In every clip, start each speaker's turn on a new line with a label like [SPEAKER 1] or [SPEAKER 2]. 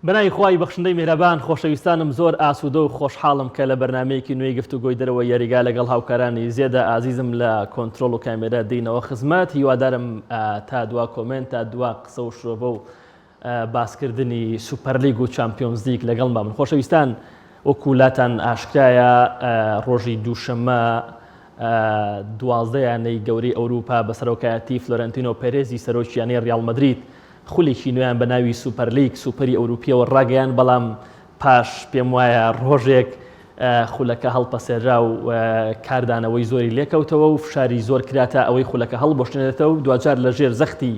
[SPEAKER 1] بەناوی خوای بەخشندەی میهرەبان خۆشەویستانم زۆر ئاسوودە و خۆشحاڵم کە لە بەرنامەیەکی نوێی گفتوگۆی دەرەوە یاریگا لەگەڵ هاوکارانی زێدە ئازیزم لە کۆنتترۆل و کامێرە دێنەوە خزمەت هیوادارم تا دوا کۆمنت تا دوا قسە و شۆڤە و باسکردنی سوپەرلیگ و چامپیۆنز لیگ لەگەڵ من خۆشەویستان وەکولاتان ئاشکرایە ڕۆژی دووشەممە 12 یانەی گەورەی ئەوروپا بە سەرۆکایەتی فلۆرەنتینۆ پێرێزی سەرۆکیانەی ڕیال مەدرید خولێکی نوێیان بە ناوی سوپەرلیگ سوپەری ئەوروپیەوە ڕاگەیان بەڵام پاش پێم وایە ڕۆژێک خولەکە هەڵپەسێرا و کاردانەوەی زۆری لێکەوتەوە و فشاری زۆر کراتە ئەوەی خولەکە هەڵبۆشتێنێتەوە و دوجار لە ژێر زەختی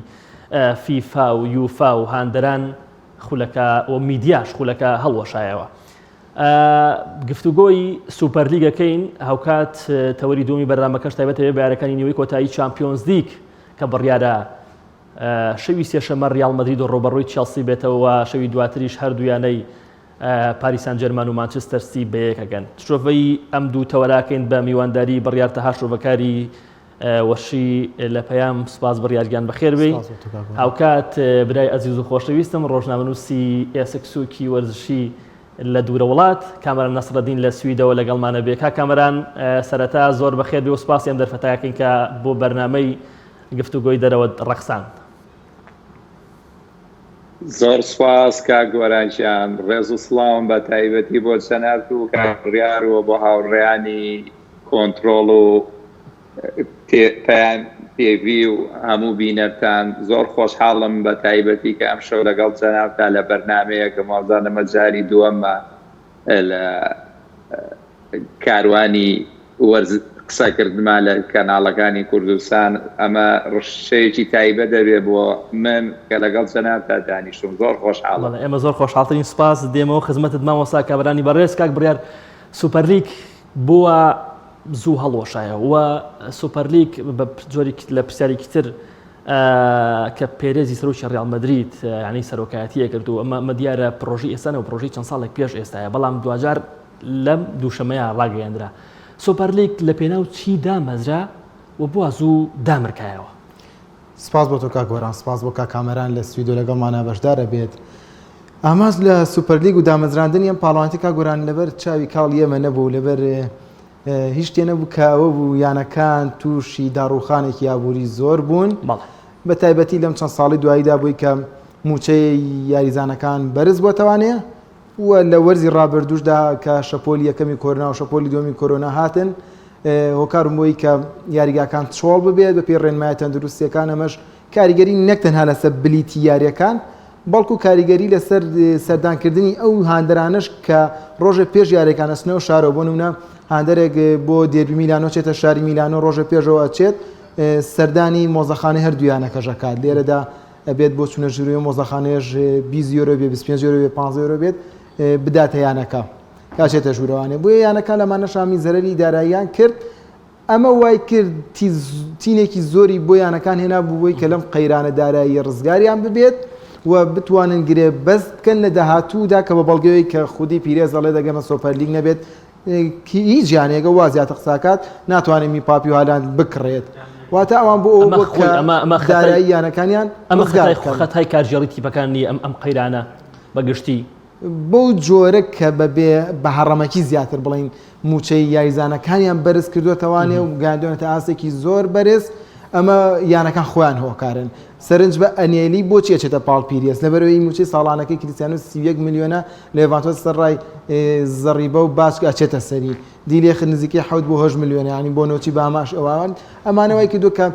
[SPEAKER 1] فیفا و یوفا و هاندەران خولەکە و میدیاش خولەکە هەڵوەشایەوە. گفتوگۆی سوپەرلیگەکەین هاوکات تەوەری دومی بەرنامەکەش تایبەتەوە بە یاریەکانی نیوەی کۆتایی چامپیۆنز لیگ کە بڕیارە شەوی سێشەممە ڕیال مەدرید و ڕۆبەڕووی چێلسی بێتەوە شەوی دواتریش هەردوویانەی پاریس سان ژێرمان و مانچستەر سیتی بەیەکەگەن. شۆڤەی ئەم دوو تەوەراکەین بە میوانداری بڕیارتەها شۆڤەکاری وەشی لە پەیام سوپاس بڕیارگیان بەخێر بێ. هاوکات برای ئەزیز و خۆشەویستم ڕۆژنامەنووسی ئێسکسوکی وەرزشی لە دوورە وڵات کامەران نەسرەدین لە سویدەوە لەگەڵمانە بێ. کامەران سەرەتا زۆر بەخێر بێ و سوپاسی ئەم دەرفەتاکەین کە بۆ بەرنامەی گفتوگۆی دەرەوە ڕەخسان.
[SPEAKER 2] زۆر سوپاس کاک گۆرانشیان، ڕێز و سڵاوم بە تایبەتی بۆ سەنارد و کاکڕیارەوە بۆ هاوڕێیانی کۆنتترۆڵ و تێڤی و هەموو بینەرتان. زۆر خۆشحاڵم بە تایبەتی کە ئەم شەو لەگەڵ جەنابتا لە بەرنمەیەکە مازانەمە جاری دووەممە لە کاروانی قسەکردمان لە کەناڵەکانی کوردستان. ئەمە ڕشەیەکی تایبە دەبێت بۆ من کە لەگەڵ جەنابتا دانیشتم. زۆر خۆشحاڵم.
[SPEAKER 1] ئێمە زۆر خۆشحاڵترین سوپاس دێمەوە خزمەتت مامۆستا کابرانی بەڕێز. کاک بڕیار سوپەرلیگ بووە زوو هەڵۆشایە و سوپەرلیگ بە جۆری لە پرسیارێکی تر کە پێرێزی سەرۆکی ڕیال مەدرید یعنی سەرۆکایەتیە کردو ئەمە دیارە پرۆژی ئێستانە و پرۆژەی چەند ساڵێک پێش ئێستاە بەڵام دوجار لەم دووشەمەیە ڕاگەیاندرا. سوپەرلیگ لە پێناو چی دامەزرا و بووە زوو دامرکایەوە؟
[SPEAKER 3] سپاس بۆ تۆ کاک گۆران، سپاس بۆ کاکامەران لە سویدۆ لەگەڵمانە بەشدارە بێت. ئاماژ لە سوپەرلیگ و دامەزراندنی ئەم پاڵەوانەتی کاک گۆران لەبەر چاوی کاڵ ئێمە نەبوو، لەبەر هیچ شتێ نەبوو کە ئەوە بوو یانەکان تووشی داڕوخانێکی یابووری زۆر بوون بە تایبەتی لەم چەند ساڵی دواییدا بووی کە موچەی یاریزانەکان بەرز بۆتەوانەیە و لە وەرزی ڕابردوشدا کە شەپۆلی یەکەمی کۆرۆنا و شەپۆلی دووەمی کۆرۆنا هاتن هۆکارم بۆی کە یاریگاکان چۆڵ ببێت بە پێی ڕێنمای تەندروستیەکان. ئەمەش کاریگەری نەک تەنها لەسەر بلیتی یاریەکان بەڵکو کاریگەری لەسەر سەردانکردنی ئەو هاندەرانش کە ڕۆژە پێش یاریەکان ئەچنەوە شارەوە. بۆ نمونە هاندەرێک بۆ دێربی میلانۆ چێتە شاری میلانۆ ڕۆژە پێشەوە ئەچێت سەردانی مۆزەخانەی هەردوویانەکەژەکات. لێرەدا ئەبێت بۆ چونە ژوورەوە مۆزەخانەیەش 20 یۆرۆ بێ 25 یۆرۆ بێ 50 یۆرۆ بێت بداتە یانەکە کاچێتە ژوورەوانێ. بۆیە یانەکان لەمانە شامی زەرەری داراییان کرد. ئەمە وای کرد تینێکی زۆری بۆ یانەکان هێنا بووی کە لەم قەیرانە دارایی ڕزگاریان ببێت و بتوانن گرێ بەست بکەن لە داهاتوودا کە بە بەڵگەوەی کە خودی پیرێز دەڵێ دەگەمە سوپەرلیگ نەبێت هیچ جیانێگە وازیاتە قساکات ناتوانێت میپاپی و هالان بکڕێت. واتە ئەوان بۆ ئەوە دارایی یانەکانیان
[SPEAKER 1] ئەمە خەتای کارژێڕی تیپەکانی ئەم قەیرانە بەگشتی
[SPEAKER 3] بەو جۆرە کە بە هەڕەمەکی زیاتر بڵین موچەی یاریزانەکانیان بەرز کردوێتەوانێ و گاندۆنێتە ئاسێکی زۆر بەرز. ئەمە یانەکان خۆیان هۆکارن. سەرنج بە ئەنێلی بۆچی ئەچێتە پاڵ پیرێز لەبەرەوەی موچەی ساڵانەکەی کریستیانۆ 31 میلیۆنە لێڤانتۆس سەرڕای زەڕیبە و باشک ئەچێتە سەری دیلێخ نزیکەی 7 بۆ 8 میلیۆنە ینی بۆ نۆچی باماش ئەوان ئەمانەوەی کردو کە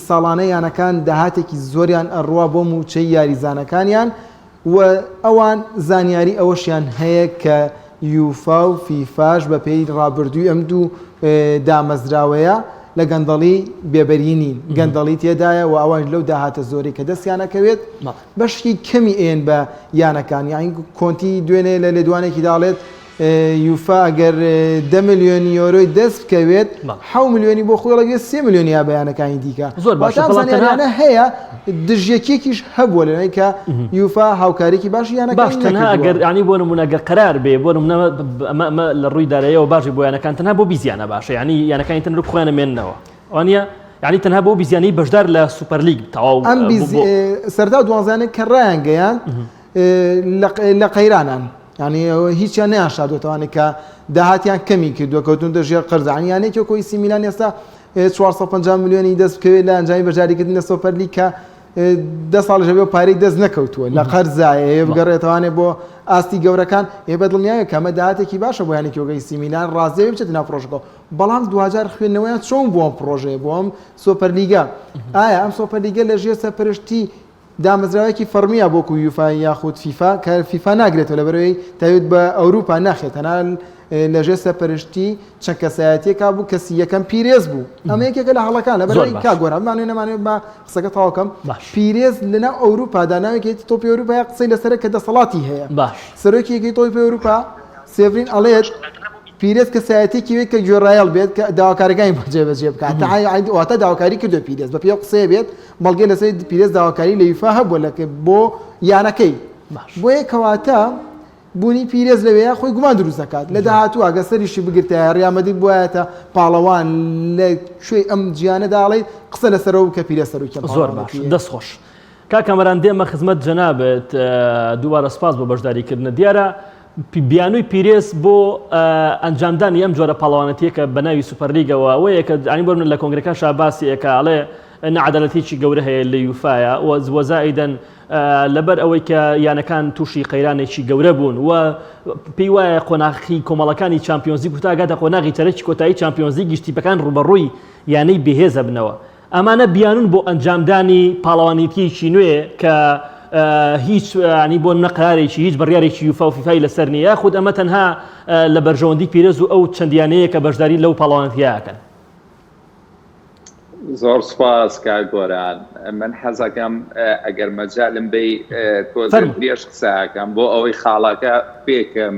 [SPEAKER 3] ساڵانە یانەکان داهاتێکی زۆریان ئەڕوا بۆ موچەی یاریزانەکانیان و ئەوان زانیاری ئەوەشیان هەیە کە یوفا و فیفاش بە پێی ڕابردووی ئەم دوو دامەزراوەیە لە گەندەڵی بێبەری نین. گەندەڵی تێدایە و ئەوان لەو داهاتە زۆری کە دەستیانەکەوێت بەشی کەمی ئێن بە یانەکان یانی کۆنتی دوێنێ لە لێدوانێکی داڵێت یوفا ئەگەر 10 میلیۆن یۆرۆی دەست بکەوێت 7 میلیۆنی بۆ خۆی لەگە 3 میلیۆنی یا بەیانەکانی دیکە زۆرانە هەیە دژیەکێکیش هەبووە لەنەی کە یوفا هاوکارێکی باشی یانەکان
[SPEAKER 1] باش تەنها ئەگەر ینی بۆ نمونەگە قەرار بێ بۆ نمونە ئەمە لە ڕووی داراییەوە باشی بۆ یانەکان تەنها بۆ بیزیانە باشە ینی یانەکانی تەنها بخوێنە مێننەوە ئەوانە یعنی تەنها بۆ بیزیانی بەشدار لە سوپەرلیگ تەواو
[SPEAKER 3] ئەم سەردا دوازانێک کە ڕایان گەیان لە قەیرانان ینی هیچیان نەیانشادوێتەوانی کە داهاتیان کەمی کردووە کەوتون دەژێر قەرزانیانێکی کۆی سی میلیۆن ئێستا 450 میلیۆنی دەست بکەوێت لە ئەنجامی بەجاریکردنە سۆپەر لیگ کە 10 ساڵ ژەبێ و پارەی دەست نەکەوتووە لە قەرزایە بگەڕێتەوانێ بۆ ئاستی گەورەکان ێ بەدڵنیایە کەمە داهاتێکی باشە بۆ یانی کۆگەی سی میلیۆن ڕازێ بچێت ناو پرۆژەکە بەڵام 2000 خوێندنەوەیان چۆن بۆ ئەم پرۆژەیە بۆ ئەم سۆپەرلیگە ئایا ئەم سۆپەرلیگە لە ژێر سەرپەرشتی دامەزراوەیەکی فەرمیە بۆ یوفا یاخود فیفا کە فیفا ناگرێتەوە لەبەرەوەی تاوێت بە ئەوروپا ناخێت هەنا لە ژێر سەرپەرشتی چەند کەسایەتیەکا بوو کەسی یەکەم پیرێز بوو ئەمە یەکێکە لە هەڵەکان لەبەرەوەی کاگۆرە بمانوێ نەمانوێت بە قسەکە تاواکەم پیرێز لەناو ئەوروپادا ناوێکی تۆپی ئەوروپا قسەی لەسەرە کە دەسەڵاتی هەیە سەرۆکیەکەی تۆپی ئەوروپا سێڤرین ئەڵێت پیرێز کەسایەتێکی وێت کە گوێڕایەڵ بێت کە داواکاریەکانی بۆ جێبەجێ بکات واتە داواکاری کردو پیرێز بە پێ قسەیە بێت بەڵگەی لەسەر پیرێز داواکاری لە یوفا هەبووە لەکە بۆ یانەکەی بۆیە کەواتە بوونی پیرێز لەوەیە خۆی گومان دروست دەکات لە داهاتوو ئەگە سەریشی بگرتە ڕیامەدی بوایەتە پاڵەوان لە کوێی ئەم جیانەداڵێ قسە لەسەرەوە کە پیرێز سەرۆکی
[SPEAKER 1] زۆر باش دەست خۆش کاکەمەران دێمە خزمەت جەنابێت دووبارە سپاس بۆ بەشداریکردنە دیارە بیانووی پیرێز بۆ ئەنجامدانی ئەم جۆرە پاڵەوانەتیە کە بە ناوی سوپەرلیگەوە ئەوەیە کە ئەنی بۆ من لە کۆنگرەکە شاباسیەکە ئەڵێ نەعەدالەتێکی گەورە هەیە لە یوفایە وەزائیدەن لەبەر ئەوەی کە یانەکان تووشی قەیرانێکی گەورە بوون و پێی وایە قۆناغی کۆمەڵەکانی چامپیۆنز لیگ تاگاتە قۆناغی چەرەکی کۆتایی چامپیۆنز لیگ گشتیپەکان ڕوبەڕووی یانەی بەهێزە بنەوە ئەمانە بیانون بۆ ئەنجامدانی پاڵەوانیتیەکی نوێ کە هیچ ینی بۆ نەقرارێکی هیچ بڕیارێکی یوفا و فیفای لەسەر نییە خود ئەمە تەنها لە بەرژەوەندی پیرێز و ئەو چەندیانەیە کە بەشداری لەو پاڵەوانیتیەکەن.
[SPEAKER 2] زۆر سپاس کاگۆران من حەزەکەم ئەگەر مەجالم بێ تۆزێش قسەکەم بۆ ئەوەی خاڵەکە پێکەم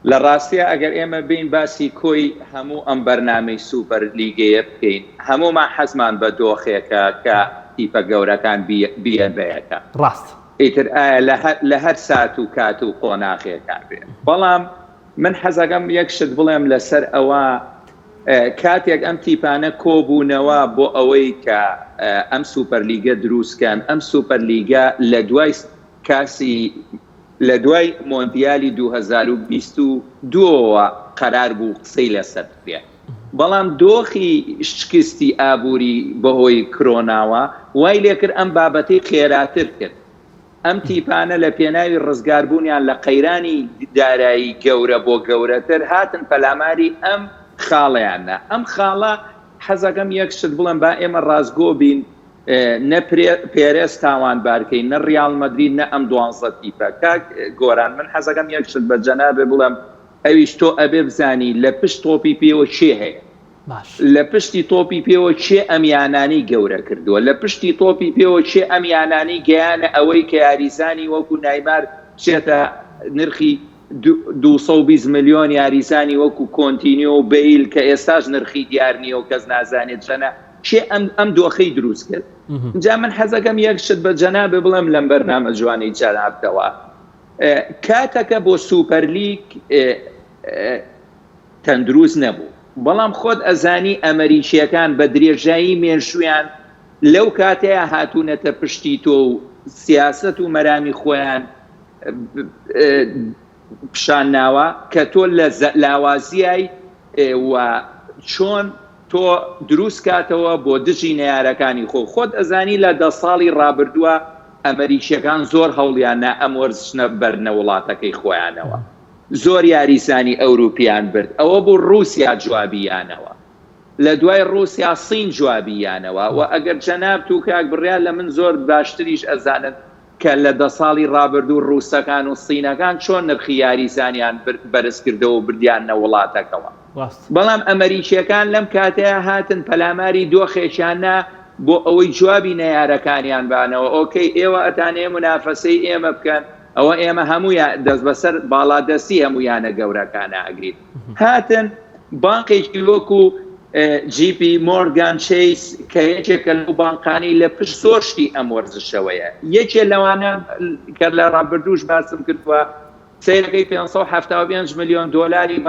[SPEAKER 2] لە ڕاستیە ئەگەر ئێمە بین باسی کۆی هەموو ئەم بەرنامەی سوپەر لیگەیە بکەین هەمومان حەزمان بە دۆخێکە کە تیپە گەورەکان بیان بەیەکە
[SPEAKER 1] ڕاست
[SPEAKER 2] ئیتر ئایا لە هەر سات و کات و قۆناغیەکان بێت بەڵام من حەزەکەم یەک شت بڵێم لەسەر ئەوە کاتێک ئەم تیپانە کۆبوونەوە بۆ ئەوەی کە ئەم سوپەرلیگە دروستکەن ئەم سوپەرلیگە لە دوای مۆندیالی 2022ەوە قەرار بوو قسەی لەسەر بێت بەڵام دۆخی شکستی ئابووری بەهۆی کرۆناوە وای لێکرد ئەم بابەتەی خێراتر کرد ئەم تیپانە لە پێناوی ڕزگاربوونیان لە قەیرانی دارایی گەورە بۆ گەورەتر هاتن پەلاماری ئەم خاڵیانە ئەم خاڵە حەزەکەم یەک شت بڵێم با ئێمە ڕازگۆ بین نە پێرێز تاوانبارکەین نە ڕیال مەدرید نە ئەم 12 تیپە کاک گۆران من حەزەکەم یەک شت بە جەنابێ بڵێم ئەویش تۆ ئەبێ بزانی لە پشت تۆپی پێوە چێ هەیە لە پشتی تۆپی پێوە چێ ئەم یانانی گەورە کردووە لە پشتی تۆپی پێوە چێ ئەم یانانی گەیانە ئەوەی کە یاریزانی وەکو نایمار چێتە نرخی 220 میلیۆن یاریزانی وەکو کۆنتینیۆ و بیل کە ئێستاش نرخی دیار نییە و کەس نازانێت چەنە چێ ئەم دۆخەی دروست کرد جا من حەزەکەم یەک شت بە جەنابێ بڵێم لەم بەرنامە جوانی جەنابتەوە کاتەکە بۆ سوپەرلیگ تەندروست نەبوو بەڵام خۆت ئەزانی ئەمریکیەکان بە درێژایی مێنشویان لەو کاتەیە هاتوونەتە پشتی تۆ و سیاست و مەرامی خۆیان پیشانناوە کە تۆ لە لاوازیای و چۆن تۆ دروست کاتەوە بۆ دژی نەیارەکانی خۆت ئەزانی لە 10 ساڵی ڕابردووە ئەمریکیەکان زۆر هەوڵیانە ئەم وەرزشنە بەرنە وڵاتەکەی خۆیانەوە زۆر یاریزانی ئەوروپیان برد ئەوە بۆ رووسیا جوابیانەوە لە دوای رووسیا سین جوابیانەوە و ئەگەر جەناب و کاک بڕیان لە من زۆر باشتریش ئەزانن کە لە 10 ساڵی ڕابردوو رووسەکان و سینەکان چۆن نرخی یاریزانیان بەرز کردەوە و بردیانە وڵاتەکەوە بەڵام ئەمریکیەکان لەم کاتەیە هاتن پەلاماری دۆخێکیانە بۆ ئەوەی جوابی نەیارەکانیان بانەوە ئۆکەی ئێوە ئەتانەیە منافەسەی ئێمە بکەن ئەوە ئێمە هەموویان دەست بەسەر باڵادەستی هەمویانە گەورەکانە ئەگریت هاتن بانقێکی وەکو جی پی مۆرگان چیس کە یەکێکە لەو بانقانی لە پشت سۆشتی ئەم وەرزشەوەیە یەکێ لەوانە کە لە ڕابردووش باسم کردووە سیرەکەی 575 میلیۆن دۆلاری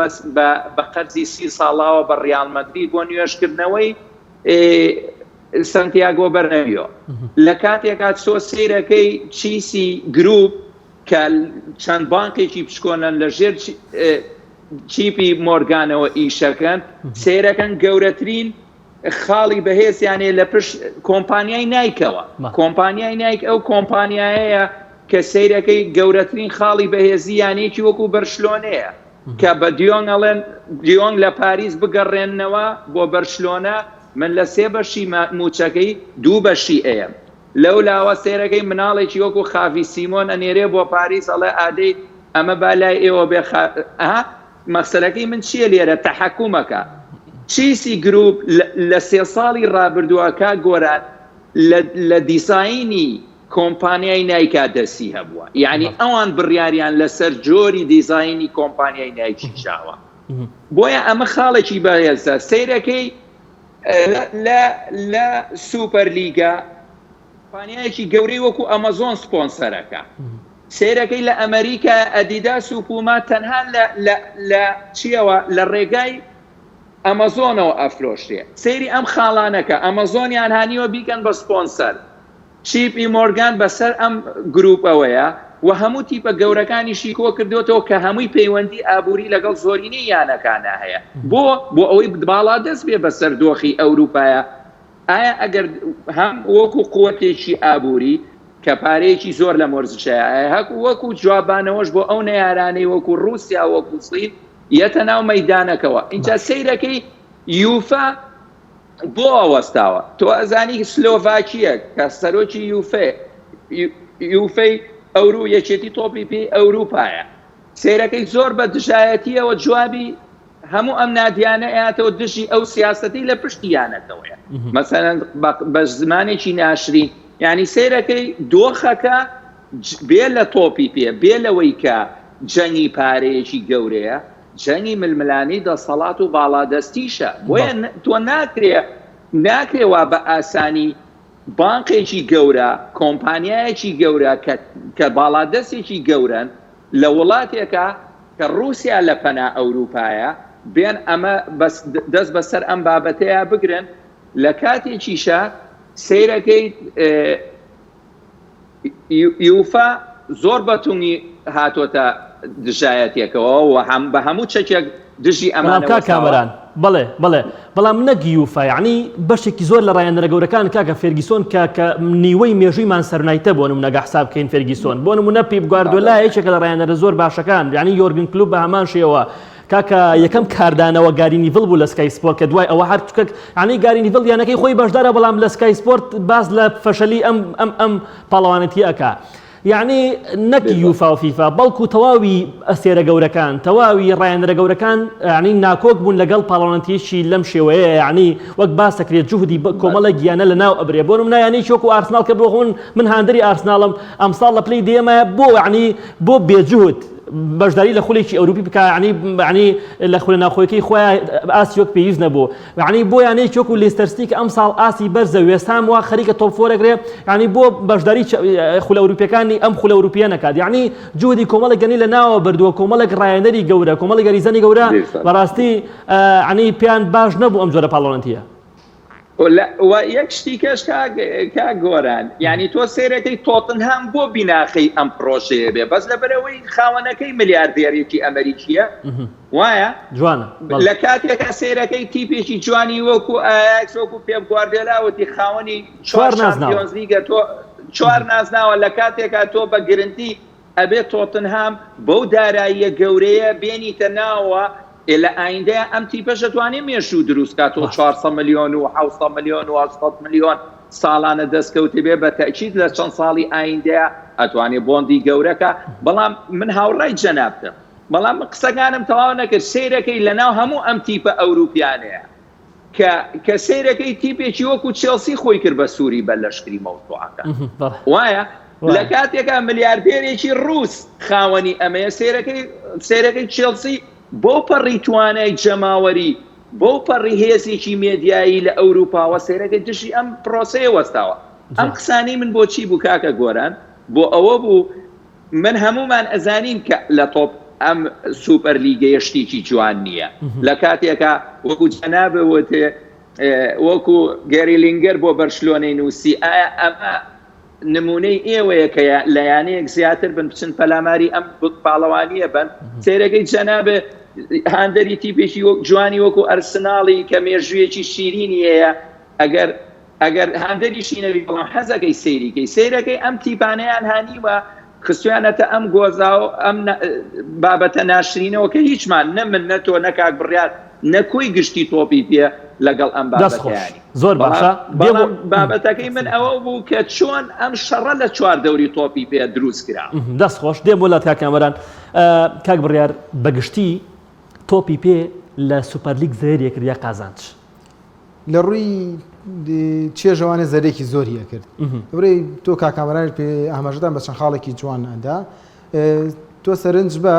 [SPEAKER 2] بە قەرزی 30 ساڵاوە بە ڕیال مەدرید بۆ نوێشکردنەوەی سانتیاگۆ بەرنەویۆ لە کاتێکات سۆ سیرەکەی چیسی گروپ کە چەند بانقێکی پشکۆنن لە ژێر چیپی مۆرگانەوە ئیشەکەن سیرەکەن گەورەترین خاڵی بەهێزیانێ لە پشت کۆمپانیای نایکەوە کۆمپانیای نایک ئەو کۆمپانیایەیە کە سیرەکەی گەورەترین خاڵی بەهێزیانێکی وەکو بەرشلۆنەیە کە بە دیۆنگەڵێن دیۆنگ لە پاریس بگەڕێننەوە بۆ بەرشلۆنە من لە 3 بەشی موچەکەی 2 بەشی ئەیە لەو لاوە سێرەکەی مناڵێکی وەکو خاوی سیمۆن ئەنێرێ بۆ پاریس ئەڵێ ئادەی ئەمە بالای ئێوە بێ مەقسەلەکەی من چییە لێرە تەحەکومەکە چیسی گروپ لە 3 ساڵی ڕابردووەکە گۆران لە دیزاینی کۆمپانیای نایکا دەستی هەبووە یعنی ئەوان بڕیاریان لەسەر جۆری دیزاینی کۆمپانیای نایکی شاوە بۆیە ئەمە خاڵێکی بەهێزە سیرەکەی لە سوپەرلیگا کۆمپانیایەکی گەورەی وەکو ئەمەزۆن سپۆنسەرەکە سیرەکەی لە ئەمریکا ئەدیداس و پوما تەنها لە چیەوە لە ڕێگای ئەمەزۆنەوە ئەفرۆشتێ سەیری ئەم خاڵانەکە ئەمەزۆنیان هانیوە بیکەن بە سپۆنسەر چیپی مۆرگان بەسەر ئەم گروپەوەیە و هەموو تیپە گەورەکانیشی کۆ کردوێتەوە کە هەمووی پەیوەندی ئابووری لەگەڵ زۆرینەی یانەکانە هەیە بۆ ئەوەی باڵا دەست بێ بەسەر دۆخی ئەوروپایە ئایا ئەگەر هەم وەکو قووەتێکی ئابووری کە پارەیەکی زۆر لە مۆرزشەیە هەکو وەکو جوابانەوەش بۆ ئەو نەیارانەی وەکو رووسیا وەکو سین یەتە ناو مەیدانەکەوە اینجا سەیرەکەی یوفا بۆ ئەوەستاوە تۆ ئەزانی سلۆڤاکیە کە سەرۆکی یوفەی ئەورو یەکێتی تۆپی پێی ئەوروپایە سیرەکەی زۆر بە دژایەتیەوە جوابی هەموو ئەم نادیانە ئەیاتەوە دژی ئەو سیاسەتی لە پشتیانەتەوەیە مەسەلەن بە زمانێکی ناشرین یعنی سیرەکەی دۆخەکە بێ لە تۆپی پێ بێ لەوەی کە جەنگی پارەیەکی گەورەیە جەنگی ململانی دەسەڵات و باڵادەستیشە بۆیە تۆ ناکرێەوە بە ئاسانی بانقێکی گەورە کۆمپانیایەکی گەورە کە باڵادەستێکی گەورن لە وڵاتێکە کە رووسیا لە پەنا ئەوروپایە بێن ئەمە دەست بەسەر ئەم بابەتەیە بگرن لە کاتێکیشە سیرەکەی یوفا زۆر بەتونی هاتۆتە دژایەتێکەوە و بە هەموو چەکێک دژی ئەمانە
[SPEAKER 1] کامەران بەڵێ بەڵام نەک یوفا یعنی بەشێکی زۆر لە ڕایەندەرە گەورەکان کاکە فێرگیسۆن کە نیوەی مێژوویمان سەرنایتە بۆ نمونە حساب بکەین فێرگیسۆن بۆ نمونە پیپ گواردیۆلا یەکێکە لە ڕایەندەرە زۆر باشەکان یعنی یۆرگن کلوپ بە هەمان شێوە کاکە یەکەم کاردانەوە گاری نیڤڵ بوو لە سکای سپۆرت کە دوای ئەوە هەر چکە عنی گاری نیڤڵ یانەکەی خۆی بەشدارە بەڵام لە سکای سپۆرت باز لە فەشەلی ئەم پاڵەوانەتی ئەکا یعنی نەک یوفا و فیفا بەڵکو تەواوی ئەسێرە گەورەکان تەواوی ڕایەندەرە گەورەکان ینی ناکۆک بوون لەگەڵ پاڵەوانەتیشی لەم شێوەیە یعنی وەک باس دەکرێت جوهدی کۆمەڵە گیانە لە ناو ئەبرێ بۆ نمونە ینی چۆک و ئارسنال کە بۆ من هاندری ئارسنالم ئەمساڵ لە پلەی دێمە بۆ ینی بۆ بێجوهد بەشداری لە خولێکی ئەوروپی بکە ینی لە خولە ناوخۆیەکەی خۆیان ئاسیۆک پێویست نەبوو ینی بۆ یانەی چۆک و لێستەرستی کە ئەم ساڵ ئاسی بەرزە وێستام وا خەریکە تۆپ فۆرەگرێ ینی بۆ بەشداری خولە ئەوروپیەکانی ئەم خولە ئەوروپیە نەکات یعنی جوهدی کۆمەڵێک گەنی لە ناوە بردووە کۆمەڵێک ڕایەندەری گەورە کۆمەڵی گەریزەنی گەورە بەڕاستی ینی پێیان باش نەبوو ئەم جۆرە پاڵەوانەتیە
[SPEAKER 2] یەک شتی کەش کا گۆران یعنی تۆ سیرەکەی تۆتنهام بۆ بیناخەی ئەم پرۆژەیە بێ بەس لەبەرەوەی خاوەنەکەی ملیاردێرێکی ئەمریکیە وایە
[SPEAKER 1] جوانە
[SPEAKER 2] لە کاتێکە سیرەکەی تیپێکی جوانی وەکو ئاکس وەکو پێپ گواردیۆلاوەتی خاوەنی 4 چامپیۆنز لیگە تۆ 4 نازناوە لە کاتێکە تۆ بە گرنتی ئەبێت تۆتنهام بەو داراییە گەورەیە بێنیتە ناوە لە ئایندەیە ئەم تیپەشە توانێ مێشوو دروستکاتەوە 400 ملیۆن و 700 ملیۆن و 800 ملیۆن ساڵانە دەستکەوتی بێ بە تەکید لە چەند ساڵی ئایندەیە ئەتوانێ بۆندی گەورەکە بەڵام من هاوڕای جەنابتە بەڵام قسەکانم تەواو نەکرد سیرەکەی لەناو هەموو ئەم تیپە ئەوروپیانەیە کە سیرەکەی تیپێکی وەکو چێلسی خۆی کرد بە سووری بە لەشکری مەوتوعەکە وایە لە کاتێکە ملیاردێرێکی ڕووس خاوەنی ئەمەیە سیرەکەی چێلسی بۆ پەڕی توانای جەماوەری بۆ پەڕی هێزێکی مێدیایی لە ئەوروپاوە سیرەکەی دژی ئەم پرۆسەیە وەستاوە ئەم قسانەی من بۆچی بوو کاکە گۆران بۆ ئەوە بوو من هەمومان ئەزانین کە لە تۆپ ئەم سوپەر لیگەیە شتێکی جوان نییە لە کاتێکە وەکو جەنابەوەتێ وەکو گەری لینگەر بۆ بەرشلۆنەی نووسی ئایا ئەمە نمونەی ئێوەیە کە لایەنەیەک زیاتر بن بچن پەلاماری ئەم پاڵەوانیە بن سێرەکەی جەنابێ هاندەری تیپێکی جوانی وەکو ئەرسناڵی کە مێژوویەکی شیرینی هەیە ئەگەر هاندەریشی نەبی بەڵام حەزەکەی سەیرەکەی ئەم تیپانەیان هانیوە خستویانەتە ئەم گۆزا و ئەم بابەتە ناشرینەوە کە هیچمان نە من نە تۆ نەکاک بڕیار نەکۆی گشتی تۆپی پێ لەگەڵ ئەم بابەتیانی
[SPEAKER 1] زۆر باشە
[SPEAKER 2] بابەتەکەی من ئەوە بوو کە چۆن ئەم شەڕە لە چوار دەوری تۆپی پێ دروست کرا
[SPEAKER 1] دەست خۆش دێم بۆ لە کاکەمەران کاک بڕیار بەگشتی تۆپی پێ لە سوپەرلیگ زەیرێ کردیا قازانج
[SPEAKER 3] لە ڕووی چێژەوانێ زەرێکی زۆریە کرد بڕێ تۆ کاکامەران پێ ئاماژەدان بە چەند خاڵێکی جواندا تۆ سەرنج بە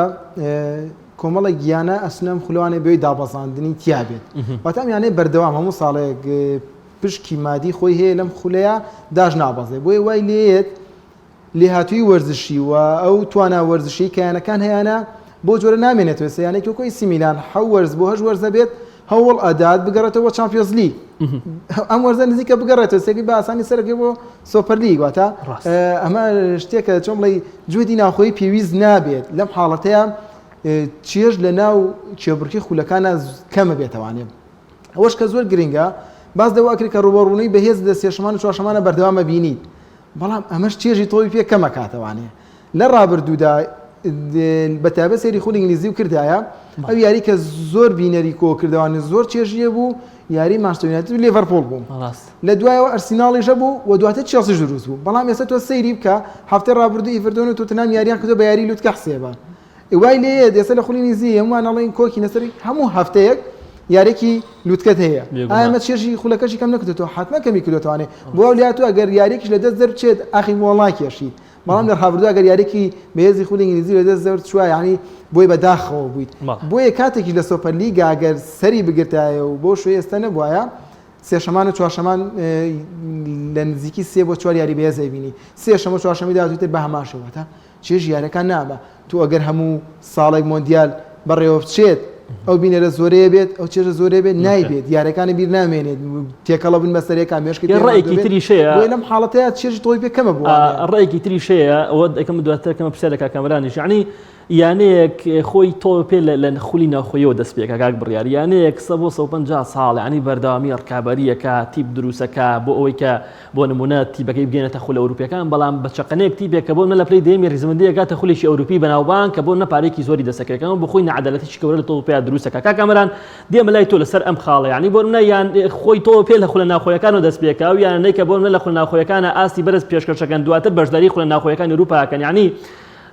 [SPEAKER 3] کۆمەڵی گیانە ئەسنەم خولوانێ بێی دابەزاندنی تیابێت واتامیانێ بەردەوام هەموو ساڵێک پشکی مادی خۆی هەیە لەم خولەیە داژ نابەزێ بۆی وای لێت لێهاتووی وەرزشی و ئەو توانە وەرزشی کەیانەکان هەیەە بۆ جۆرە نامێنێتەوە سیانێکی کۆی سیمیلان حەو وەرز بۆ هەژ وەرزە بێت هەوڵ ئەدات بگەڕێتەوە چامپیۆنز لیگ ئەم وەرزە نزیکە بگەڕێتەوە سێکی بە ئاسانی سەرەکەی بۆ سۆپەر لیگ واتە ئەمە شتێکە چۆن بڵێ جوێدی ناوخۆی پێویست نابێت لەم حاڵەتەیە چێژ لە ناو کێبڕکی خولەکانە کەمە بێتەوانێ ئەوەش کە زۆر گرنگە باز دەواکری کە ڕوبەڕوونی بەهێز لە سێشەمان و چوارشەمانە بەردەوامە بینیت بەڵام ئەمەش چێژی تۆی پێ کەمە کاتەوانێ لە ڕابردوودا بەتابە سەیری خولی ئینگلیزی و کردایە ئەو یاری کە زۆر بینەری کۆ کردوانە زۆر چێژیە بوو یاری مانچستەر و لیڤەرپۆل بوو لە دوایەوە ئەرسیناڵیشە بوو و دواتر چێلسی دروست بوو بەڵام ئێستا تۆ سەیری بکە هەفتەی ڕابردوو ئیڤەردۆن و تۆتنهام یاریان کردو بە یاری لوتکە حسێبە وای لێ دێسە لە خولی ئینگلیزی هەمووان ئەڵێن کۆکی نەسەری هەموو هەفتەیەک یارێکی لوتکەت هەیە ئەمە چێژی خولەکەشی کەم نەکردێتەوە حتممە کەمی کردوێتوانێ بۆ لاتو ئەگەر یاریکیش لە دەست دەرچێت ئاخی وڵا کێشیت بەڵام لە ڕابردوو ئەگەر یارێکی بەهێزی خولی ئینگلیزی لە دەست دەرچ چووە یعنی بۆی بەداخەوە بوویت بۆیە کاتێکی لە سۆپەر لیگ ئەگەر سەری بگرتایە و بۆ شوێ ئێستا نەبووایە سێشەمان و چوارشەمان لە نزیکی سێ بۆ چوار یاری بەهێز دەبینی سێشەمە و چوارشەمی داواتر بە هەماشەوەتە چێژ یارەکان نابە تو ئەگەر هەموو ساڵێک مۆندیال بەڕێوە بچێت ئەو بینەرە زۆرەیە بێت ئەو چێژە زۆرە بێت نایبێت یارەکانی بیر نامێنێت تێکەڵە بن بەسەرێکا مێشکی
[SPEAKER 1] ڕێیەکی تریشەیە
[SPEAKER 3] لەم حاڵەتەیە چێژی تۆی پێ کەمە بووە
[SPEAKER 1] ڕێیەکی تریشەیە ئەوە دەکەم دواترکەمە پرسیار لە کاکەمەرانیش یعنی یانەیەک خۆی تۆ پێ لە خولی ناوخۆیەوە دەست پێکە کاک بڕیار یانەیەک 150 ساڵ ینی بەردەوامی ڕکابەریەکە تیپ دروستەکە بۆ ئەوەی کە بۆ نمونە تیپەکەی بگەێنێتە خولە ئەوروپیەکان بەڵام بە چەقەنەیەک تیپێک کە بۆ نە لە پلەی دەیەمی ڕیزمەندی ئەگاتە خولیشی ئەوروپی بەناوبان کە بۆ نەپارێکی زۆری دەسەکەەکەم بۆ خۆی نەعەدالەتیی گەورە لە تۆ پێ دروستەکە کاکەمەران دێمە لای تۆ لەسەر ئەم خاڵە ینی بۆ منە یان خۆی تۆ پێ لە خولە ناوخۆیەکانەوە دەست پێکە و یانەی کە بۆ منە لە خولە ناوخۆیەکانە ئاستی بەرز پێشکەشەکەن دواتر بەشداری خولە ناوخۆیەکانی ئەوروپاکەن یعنی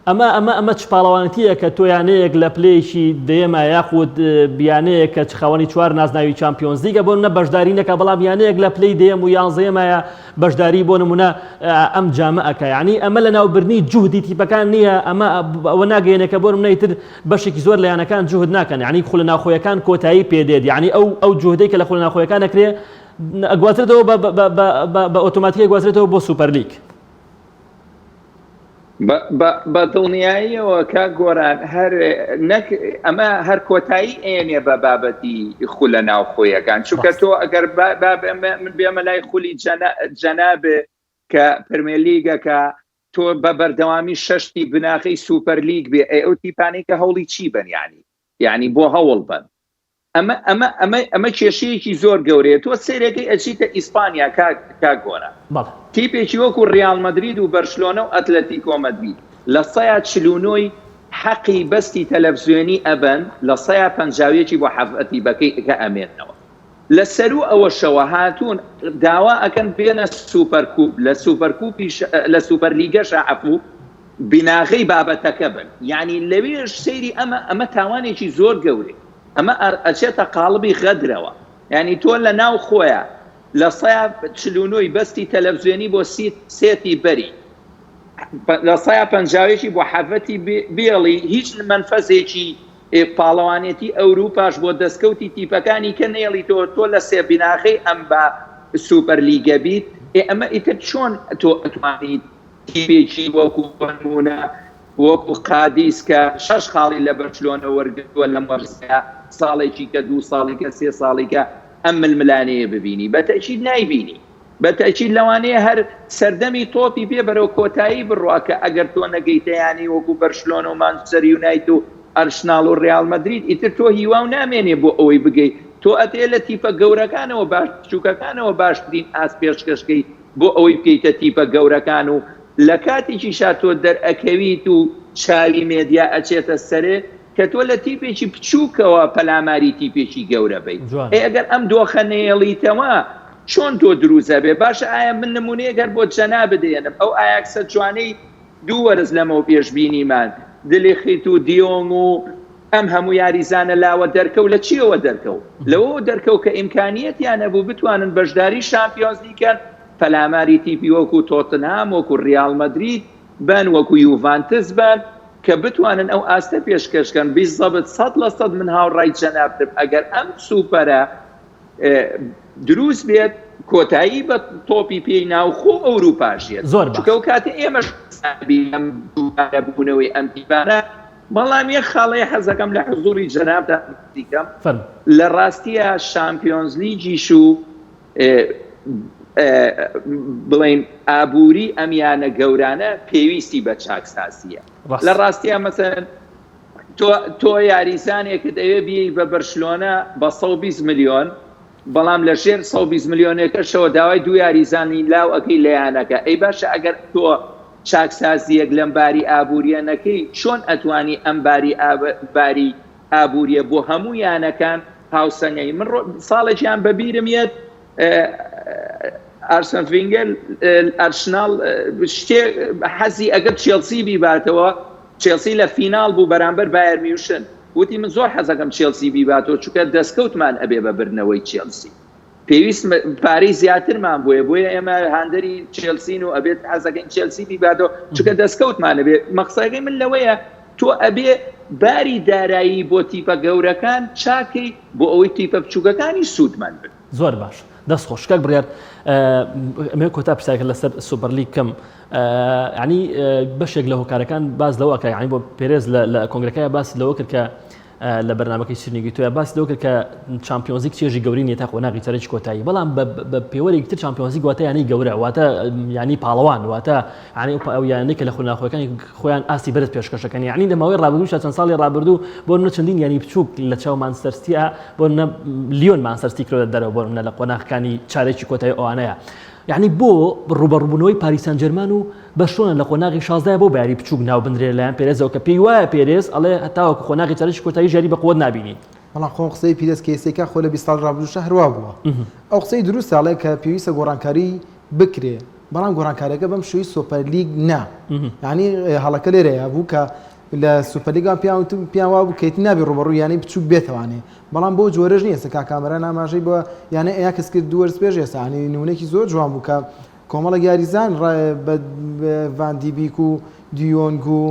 [SPEAKER 1] ئەمە چپاڵەوانەتیە کە تۆ یانەیەک لە پلەیەکی دێمە یاخود بیانەیە کە چخەوانی چوار نازناوی چامپیۆنز لیگە بۆ منە بەشداری نەکە بەڵام یانەیەک لە پلەی دێم و یانزەیەمایە بەشداری بۆ نمونە ئەم جامەکە یعنی ئەمە لە ناوبردنی جوهدی تیپەکان نییە ئەمە ئەوە ناگەێنێکە بۆ منە تر بەشێکی زۆر لە یانەکان جوهد ناکەن یعنی خولە ناوخۆیەکان کۆتایی پێدێت یعنی ئەو جوهدەی کە لە خولە ناوخۆیەکان ئەکرێ ئەگواترێتەوە بە ئۆتۆماتیک ئەگواترێتەوە بۆ سوپەر لیگ
[SPEAKER 2] بە دڵنیاییەوە کە گۆران ئەمە هەر کۆتایی ئێنێ بە بابەتی خولە ناوخۆیەکان چونکە تۆ ئەگەر من بێمە لای خولی جەنابێ کە پرمێر لیگەکە تۆ بە بەردەوامی شەشتی بناغی سوپەر لیگ بێ ئەو تیپانەی کە هەوڵی چی بن یعنی بۆ هەوڵ بن ئەمە کێشەیەکی زۆر گەورەیە تۆ سەیرەکەی ئەچیتە ئیسپانیا کا گۆرە تیپێکی وەکو ڕیال مەدرید و بەرشلۆنە و ئەتلەتیکۆ مەدرید لە 149 حەقی بەستی تەلەڤیزیۆنی ئەبەن لە 150 بۆ حەفەتی بەکەی کە ئەمێنەوە لە سەرو ئەوە شەوە هاتوون داوا ئەکەن بێنە سوپەرکوب لە سوپەر لیگەش عەفو بیناغەی بابەتەکە بن یعنی لەوێش سەیری ئەمە تاوانێکی زۆر گەورەیە ئەمە ئەچێتە قاڵبی غەدرەوە یعنی تۆ لە ناو خۆیە لە 149 بەستی تەلەڤیزیۆنی بۆ سێتی بەری لە 150 بۆ حەفەتی بێڵی هیچ منفەزێکی پاڵەوانێتی ئەوروپاش بۆ دەستکەوتی تیپەکانی کە نێڵی تۆ لە سێ بیناغەی ئەم بە سوپەر لیگە بیت ئەمە ئیتر چۆن تۆ ئەتوانیت تیپێکی وەکو بنمونە وەکو قادیس کە 6 خاڵی لە بەرشلۆنە وەرگرتووە لە مەرسیا ساڵێکی کە 2 ساڵی کە 3 ساڵی کە ئەم ململانەیە ببینی بەتەکید نایبینی بەتەکی لەوانەیە هەر سەردەمی تۆپی پێ بەرەو کۆتایی بڕوا کە ئەگەر تۆ نەگەیتەیانی وەکو بەرشلۆنە و مانچستەر یونایتد و ئەرسناڵ و ڕیال مەدرید ئیتر تۆ هیواو نامێنێ بۆ ئەوەی بگەیت تۆ ئەتێ لە تیپە گەورەکانەوە باشچووکەکانەوە باشترین ئاس پێشکەشکەی بۆ ئەوەی بکەیتە تیپە گەورەکان و لە کاتێکیشا تۆ دەرئەکەویت و چاوی مێدیا ئەچێتە سەرێ کە تۆ لە تیپێکی بچووکەوە پەلاماری تیپێکی گەورە بێت ئەگەر ئەم دۆخەنێڵیتەوە چۆن تۆ دروزە بێ باشە ئایا من نمونەیەگەر بۆ جەنا بدێنم ئەو ئایاکسە جوانەی دوو وەرز لەمەوە پێشبینیمان دلێخیت و دیۆنگ و ئەم هەموو یاریزانە لاوە دەرکەوت لە چیەوە دەرکەوت لەوە دەرکەوت کە ئیمکانیەتیان نەبوو بتوانن بەشداری شامپیۆنز لیگەن پەلاماری تیپی وەکو تۆتنهام وەکو ریال مەدرید بن وەکو یوڤانتس بن کە بتوانن ئەو ئاستە پێشکەشکەن 100% من هاوڕای جەنابتر ئەگەر ئەم سوپەرە دروست بێت کۆتایی بە تۆپی پێی ناوخۆ ئەوروپاشێت
[SPEAKER 1] زۆر
[SPEAKER 2] چکە و کاتە ئێمەش بوونەوەی ئەم تیپانە بەڵام یەک خاڵەیە حەزەکەم لە حزوری جەنابدا دیکەم لە ڕاستیە شامپیۆنز لیگیش و بڵین ئابووری ئەمیانە گەورانە پێویستی بە چاکسازیە لە ڕاستیە مەسەن تۆ یاریزانێکت ئەوێ بی بە بەرشلۆنە بە 120 ملیۆن بەڵام لە ژێر 120 ملیۆنێکەشەوە داوای دوو یاریزانی لاو ئەەکەی لەیانەکە ئەی باشە ئەگەر تۆ چاکسازیەک لەم باری ئابووریە نەکەی چۆن ئەتوانی ئەم باری ئابووریە بۆ هەموو یانەکان هاوسەنگی من ساڵێکیان بەبیرم یەت ئارسن ڤینگەر ئەرسناڵ حەزی ئەگەر چێلسی بیباتەوە چێلسی لە فیناڵ بوو بەرامبەر بایر میوشن وتی من زۆر حەزەکەم چێلسی بیباتەوە چونکە دەستکەوتمان ئەبێ بە برنەوەی چێلسی پێویست پارەی زیاترمان بۆیە ئێمە هاندەری چێلسین و ئەبێت حەزەکەین چێلسی بیباتەوە چونکە دەستکەوتمان ئەبێ مەقسەکەی من لەوەیە تۆ ئەبێ باری دارایی بۆ تیپە گەورەکان چاکەی بۆ ئەوەی تیپە بچووکەکانی سوودمان بن
[SPEAKER 1] زۆر باش دەست خۆشکەک بڕیار ئەمێ کۆتا پرسیارکە لەسەر سوپەرلیگ کەم ینی بەشێک لە هۆکارەکان باز لەوەکە ینی بۆ پێرێز لە کۆنگرەکەی باسی لەوە کرد کە لە بەرنامەکەی سنیگی توە باسی لەوە کرد کە چامپیۆنز لیگ چێژی گەوری نیە تا قۆناغی سەرنجی کۆتایی بەڵام بە پێوەرێکی تر چامپیۆنز لیگ واتە یانی گەورە واتە ینی پاڵەوان واتە ینی ئەو یانەی کە لە خولناخۆیەکانی خۆیان ئاستی بەرز پێشکەشەکەن یعنی لەماوەی ڕابردوو چەند ساڵی ڕابردوو بۆ نە چەندین ینی بچووک لە چاو مانچستەر سیتیە بۆ لیۆن مانچستەر سیتی کرۆ دەرەوە بۆ لە قۆناغەکانی چارێکی کۆتایی ئەوانەیە یعنی بۆ ڕوبەڕووبوونەوەی پاریس سەن ژەرمان و بەرشلۆنە لە قۆناغی 16 بۆ باری بچووک ناو بنرێ لایەن پێرێزەوە کە پێی وایە پێرێز ئەڵێ هەتاوەکو قۆناغی چارەکی کۆتایی ژێری بە قووەت نابینین
[SPEAKER 3] بەڵام خۆ قسەی پیرێز کێسێکە خۆ لە 20 ساڵ ڕابردووشە هەروە بووە ئەو قسەی دروستە ئەڵێ کە پێویستە گۆڕانکاری بکرێ بەڵام گۆڕانکاریەکە بەم شووی سوپەرلیگ نا یعنی هەڵەکە لێرەیە بوو کە لە سوپەرلیگان پیان وا بوو کەیت نابێ ڕوبەڕوو یانی بچووک بێتەوانێ بەڵام بۆ جۆرەژ نیە سەکا کامەرە ناماژەی بۆ یانە ئەیا کەس کرد دووەرز پێش ێستا ینی نمونەیەکی زۆر جوان بوو کە کۆمەڵە یاریزان ڤاندیبیک و دیۆنگ و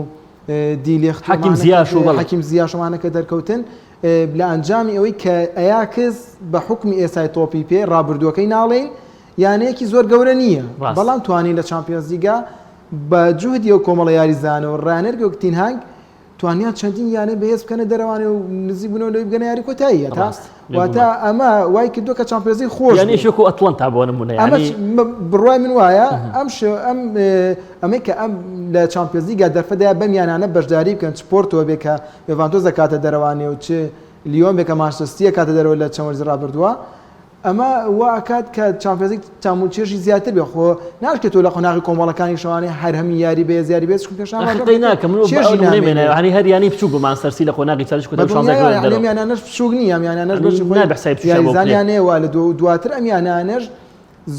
[SPEAKER 3] دیلێخت حەکیم زیاشەمانە کە دەرکەوتن لە ئەنجامی ئەوەی کە ئەیاکس بە حکمی ئێسای تۆپی پێ ڕابردووەکەی ناڵێن یانەیەکی زۆر گەورە نییە بەڵام توانین لە چامپیۆنز لیگا بە جوهدی و کۆمەڵە یاریزانەوە ڕانەرگە و کتینهانگ توانیان چەندین یانەی بەهێز بکەنە دەرەوانێ و نزیک بوونەوە لەوەی بگەنە یاری کۆتاییە واتە ئەمە وای کردووە کە چامپیۆنزی خۆش
[SPEAKER 1] یعنی شێکو ئەتڵەنتا بۆ نمونە
[SPEAKER 3] ئەمە بڕوای من وایە ئەمەی کە ئەم لە چامپیۆنز لیگا دەرفەدایە بەم یانانە بەشداری بکەن چپۆرتەوە بێ کە یوڤانتۆس دەکاتە دەرەوانێ و چ لیۆن بێ کە مانچستەر سیتیە کاتە دەرەوە لە چەند وەرزی ڕابردووە ئەمە وا ئەکات کە چامپیۆنز لیگ تامونچێژی زیاتر بێ خۆ ناکرێت تۆ لە قۆناغی کۆمەڵەکانی شەوانێ هەر هەمی یاری بێ زیاری بێت چونکە
[SPEAKER 1] هەنی هەر ینی بچوو بۆ مانچستەر سیتی لە قۆناغی چارەکی کۆتایی
[SPEAKER 3] یانانەش بچووک نییە یانانەش یاریزانیانەوە لە دواتر ئەم یانانەش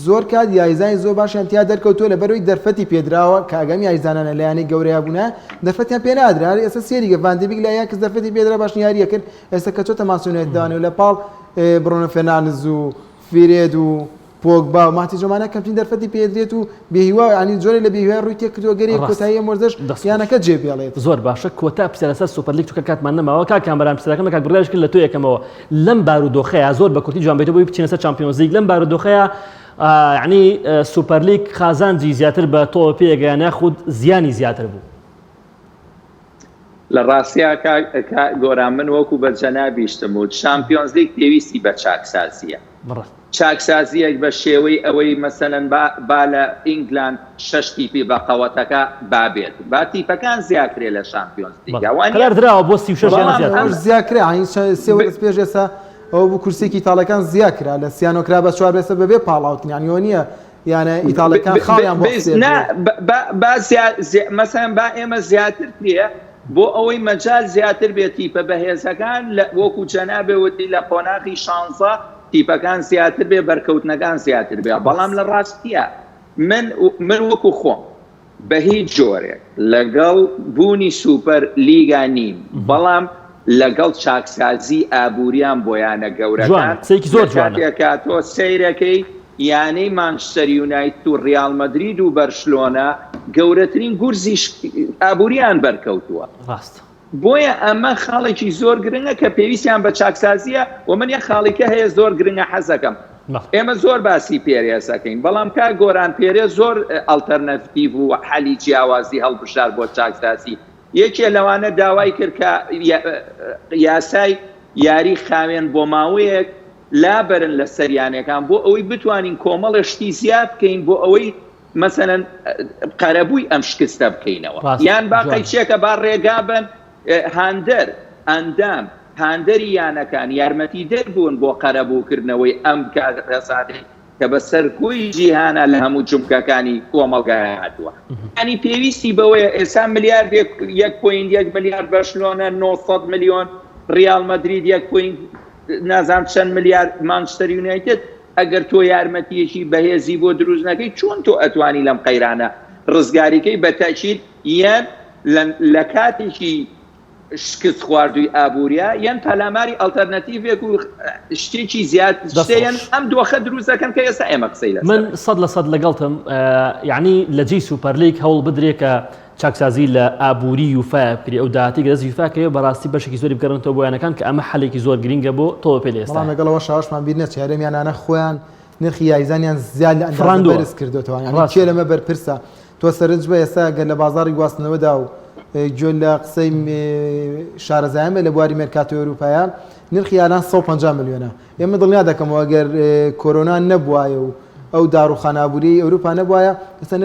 [SPEAKER 3] زۆر کات یاریزانی زۆر باشیان تیا دەرکەوتۆ لەبەرەوەی دەرفەتی پێدراوە کە ئەگەم یاریزانانە لە یانەی گەورەیە بوونە دەرفەتیان پێ نادرا ئێستا سێریگە ڤاندیبیک لە یاکس دەرفەتی پێدرا باش یاریە کرد ئێستا کە چۆتە ماسۆنێت دانێ و لە پاڵ برۆنە فێرناندز و فیرێد و پۆگبا و ماتی جۆمانە کەمترین دەرفەتی پێدرێت و بێهیوا ینی جۆرە لە بێهیوای ڕووی تێکردووە گەری کۆتایی وەرزش یانەکە جێبێڵێت
[SPEAKER 1] زۆر باشە کۆتا پرسیارەسەر سوپەرلیگ چونکە کاتمان نەماوە کاکامەران پرسیارەکەم کاک بڕیارشکن لە تۆ یەکەمەوە لەم بارودۆخەیە زۆر بە کورتی جوان بێتەوە بۆی بچینە سەر چامپیۆنز لیگ لەم بارودۆخەیە ینی سوپەرلیگ خازانجی زیاتر بە تۆ پێگەیانە خود زیانی زیاتر بوو
[SPEAKER 2] لە ڕاستیا گۆران من وەکو بە جەنابیشتم و شامپیۆنز لیگ پێویستی بە چاکسازیە چاکسازیەک بە شێوەی ئەوەی مەسەلەن با لە ئینگلاند 6 تیپی بە قەوەتەکە بابێت با تیپەکان زیاترێ لە شامپیۆنز
[SPEAKER 1] لیگاوانیدراوە بۆ 36
[SPEAKER 3] زیاترێ سێوەرس پێش ئێستا ئەو بوو کورسێکی ئیتاڵەکان زیاکرا لە سیانۆکرا بە 4 بێسە بەبێ پاڵاوتنیانیەوە نییە یانە ئیتاڵەکان خاڵیان
[SPEAKER 2] مەسەن با ئێمە زیاتر کرێ بۆ ئەوەی مەجال زیاتر بێت تیپە بەهێزەکان وەکو جەنابێوەتی لە قۆناغی 16 تیپەکان زیاتر بێ بەرکەوتنەکان زیاتر بێ بەڵام لە ڕاستیە من وەکو خۆم بە هیچ جۆرێک لەگەڵ بوونی سوپەر لیگا نیم بەڵام لەگەڵ چاکسازی ئابووریان بۆیانە گەورەکان کاتۆ سەیرەکەی یانەی مانچستەر یونایتد و ڕیال مەدرید و بەرشلۆنە گەورەترین گورزی ئابووریان بەرکەوتووە بۆیە ئەمە خاڵێکی زۆر گرنگە کە پێویستیان بە چاکسازیە و من یە خاڵێکە هەیە زۆر گرنگە حەزەکەم ئێمە زۆر باسی پێرێزەکەین بەڵام کا گۆران پێرێ زۆر ئەڵتەرنەتیڤ و حەلی جیاوازی هەڵبژار بۆ چاکسازی یەکێ لەوانە داوای کرد کە یاسای یاری خاوێن بۆ ماوەیەک لابرن لە سەریانەکان بۆ ئەوەی بتوانین کۆمەڵە شتی زیاد بکەین بۆ ئەوەی مەسەلەن قەرەبووی ئەم شکستە بکەینەوە یان باقی چێکە با ڕێگابن هاندەر ئەندام هاندەری یانەکان یارمەتی دەربوون بۆ قەرەبووکردنەوەی ئەم کارەساتی کە بە سەرکوی جیهانە لە هەموو جومکەکانی کۆمەڵگای هاتووە ینی پێویستی بەوەیە ئێستا ملیار 1.1 ملیار بەرشلۆنە 900 ملیۆن ڕیال مەدرید 1 نازام چەند ملیار مانچستەر یونایتد ئەگەر تۆ یارمەتیەکی بەهێزی بۆ دروست نەکەی چۆن تۆ ئەتوانی لەم قەیرانە ڕزگاریکەی بە تاکید یان لە کاتێکی شکست خواردووی ئابووریا یان پەلاماری ئەڵتەرنەتیڤێک و شتێکی زیاد شتیان ئەم دۆخە دروست دەکەن کە ئێستا ئێمە قسەی لەسەر
[SPEAKER 1] من 100% لەگەڵتم یعنی لە جێی سوپەر لیگ هەوڵ بدرێ کە چاکسازی لە ئابووری یوفا پری ئەو داهاتی گەز یوفاکەوە بەڕاستی بەشێکی زۆری بکەنەوە بۆ یانەکان کە ئەمە حەلێکی زۆر گرینگە بۆ تۆ پێ ئێستا
[SPEAKER 3] لەگەڵەوە شاوشمان بیر نەچێ هەرێمیانانە خۆیان نرخی یاریزانیان زیاد لە ئەندازە بەرز کردوتەوە یعنی چێ لەمە بەرپرسە تۆ سەرنج بە ئێستا گەر لە بازاڕی گواستنەوەدا و جۆ لە قسەی شارەزایمە لە بواری مێرکاتۆ ئەوروپایە نرخی یاران 150 ملیۆنە ئێمە دڵنیا دەکەمەوە گەر کۆرۆنا نەبوایە و ئەو داڕوخانابووری ئەوروپا نەبوایە ئێستا